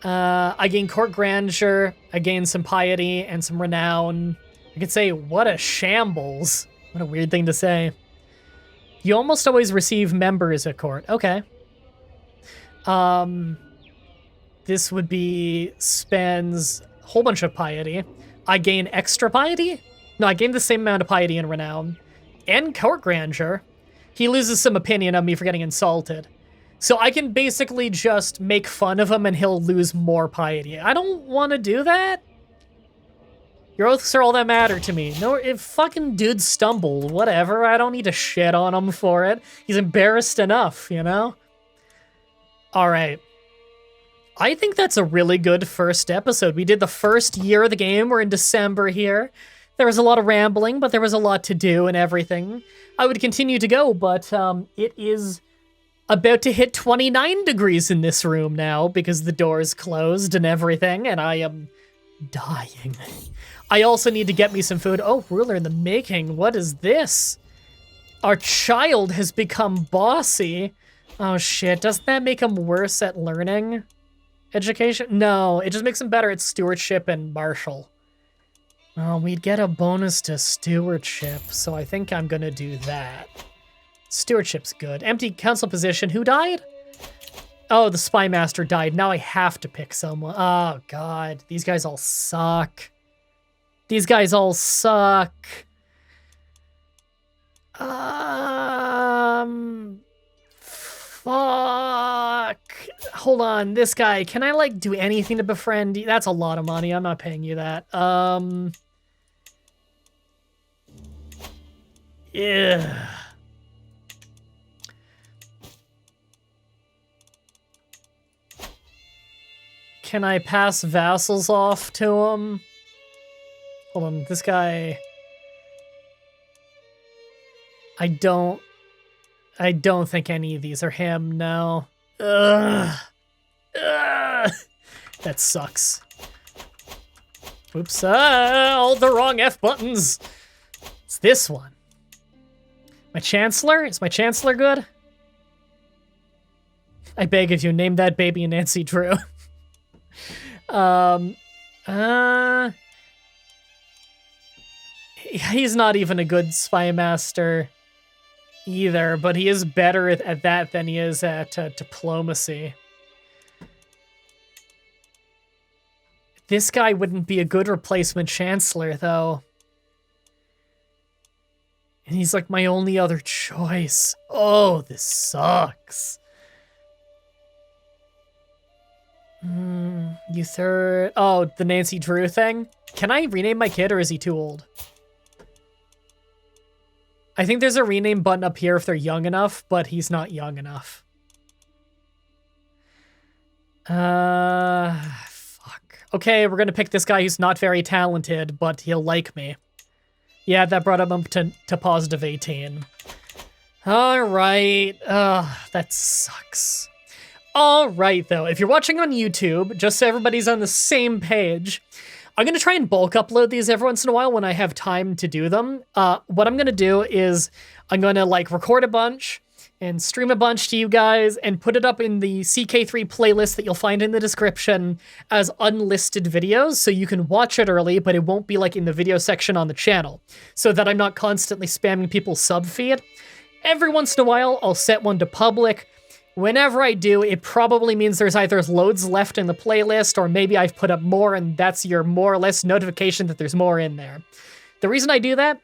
I gain court grandeur, I gain some piety and some renown. I could say, what a shambles. What a weird thing to say. You almost always receive members at court. Okay. This would be spends a whole bunch of piety. I gain extra piety? No, I gain the same amount of piety and renown. And court grandeur. He loses some opinion of me for getting insulted. So I can basically just make fun of him and he'll lose more piety. I don't want to do that. Your oaths are all that matter to me. No, if fucking dudes stumble, whatever. I don't need to shit on him for it. He's embarrassed enough, you know? All right. I think that's a really good first episode. We did the first year of the game. We're in December here. There was a lot of rambling, but there was a lot to do and everything. I would continue to go, but it is about to hit 29 degrees in this room now because the door's closed and everything, and I am dying. I also need to get me some food. Oh, ruler in the making. What is this? Our child has become bossy. Oh shit, doesn't that make him worse at learning? Education? No, it just makes him better at stewardship and Marshal. Oh, we'd get a bonus to stewardship, so I think I'm gonna do that. Stewardship's good. Empty council position. Who died? Oh, the Spymaster died. Now I have to pick someone. Oh, God. These guys all suck. These guys all suck. Fuck. Hold on. This guy. Can I, like, do anything to befriend? That's a lot of money. I'm not paying you that. Yeah. Can I pass vassals off to him? Hold on, this guy... I don't think any of these are him, no. Ugh. Ugh. That sucks. Oops, all the wrong F buttons. It's this one. My Chancellor? Is my Chancellor good? I beg of you, name that baby Nancy Drew. He's not even a good Spymaster either, but he is better at that than he is at diplomacy. This guy wouldn't be a good replacement Chancellor, though. And he's like my only other choice. Oh, this sucks. You third... Oh, the Nancy Drew thing? Can I rename my kid, or is he too old? I think there's a rename button up here if they're young enough, but he's not young enough. Fuck. Okay, we're gonna pick this guy who's not very talented, but he'll like me. Yeah, that brought him up to positive 18. Alright. That sucks. Alright, though, if you're watching on YouTube, just so everybody's on the same page, I'm going to try and bulk upload these every once in a while when I have time to do them. What I'm going to do is I'm going to, like, record a bunch and stream a bunch to you guys and put it up in the CK3 playlist that you'll find in the description as unlisted videos, so you can watch it early, but it won't be, like, in the video section on the channel, so that I'm not constantly spamming people's sub feed. Every once in a while, I'll set one to public. Whenever I do, it probably means there's either loads left in the playlist, or maybe I've put up more and that's your more or less notification that there's more in there. The reason I do that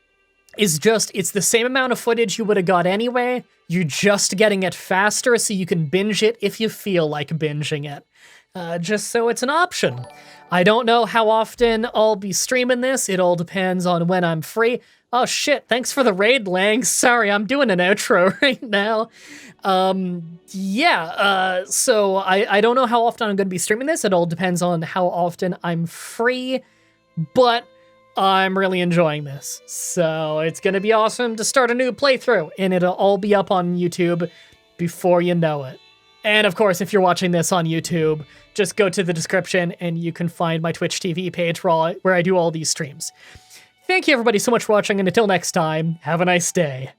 is just, it's the same amount of footage you would have got anyway, you're just getting it faster so you can binge it if you feel like binging it. Just so it's an option. I don't know how often I'll be streaming this, it all depends on when I'm free. Oh shit, thanks for the raid, Lang. Sorry, I'm doing an outro right now. So I don't know how often I'm going to be streaming this. It all depends on how often I'm free, but I'm really enjoying this. So it's going to be awesome to start a new playthrough, and it'll all be up on YouTube before you know it. And of course, if you're watching this on YouTube, just go to the description and you can find my Twitch TV page where I do all these streams. Thank you everybody so much for watching, and until next time, have a nice day.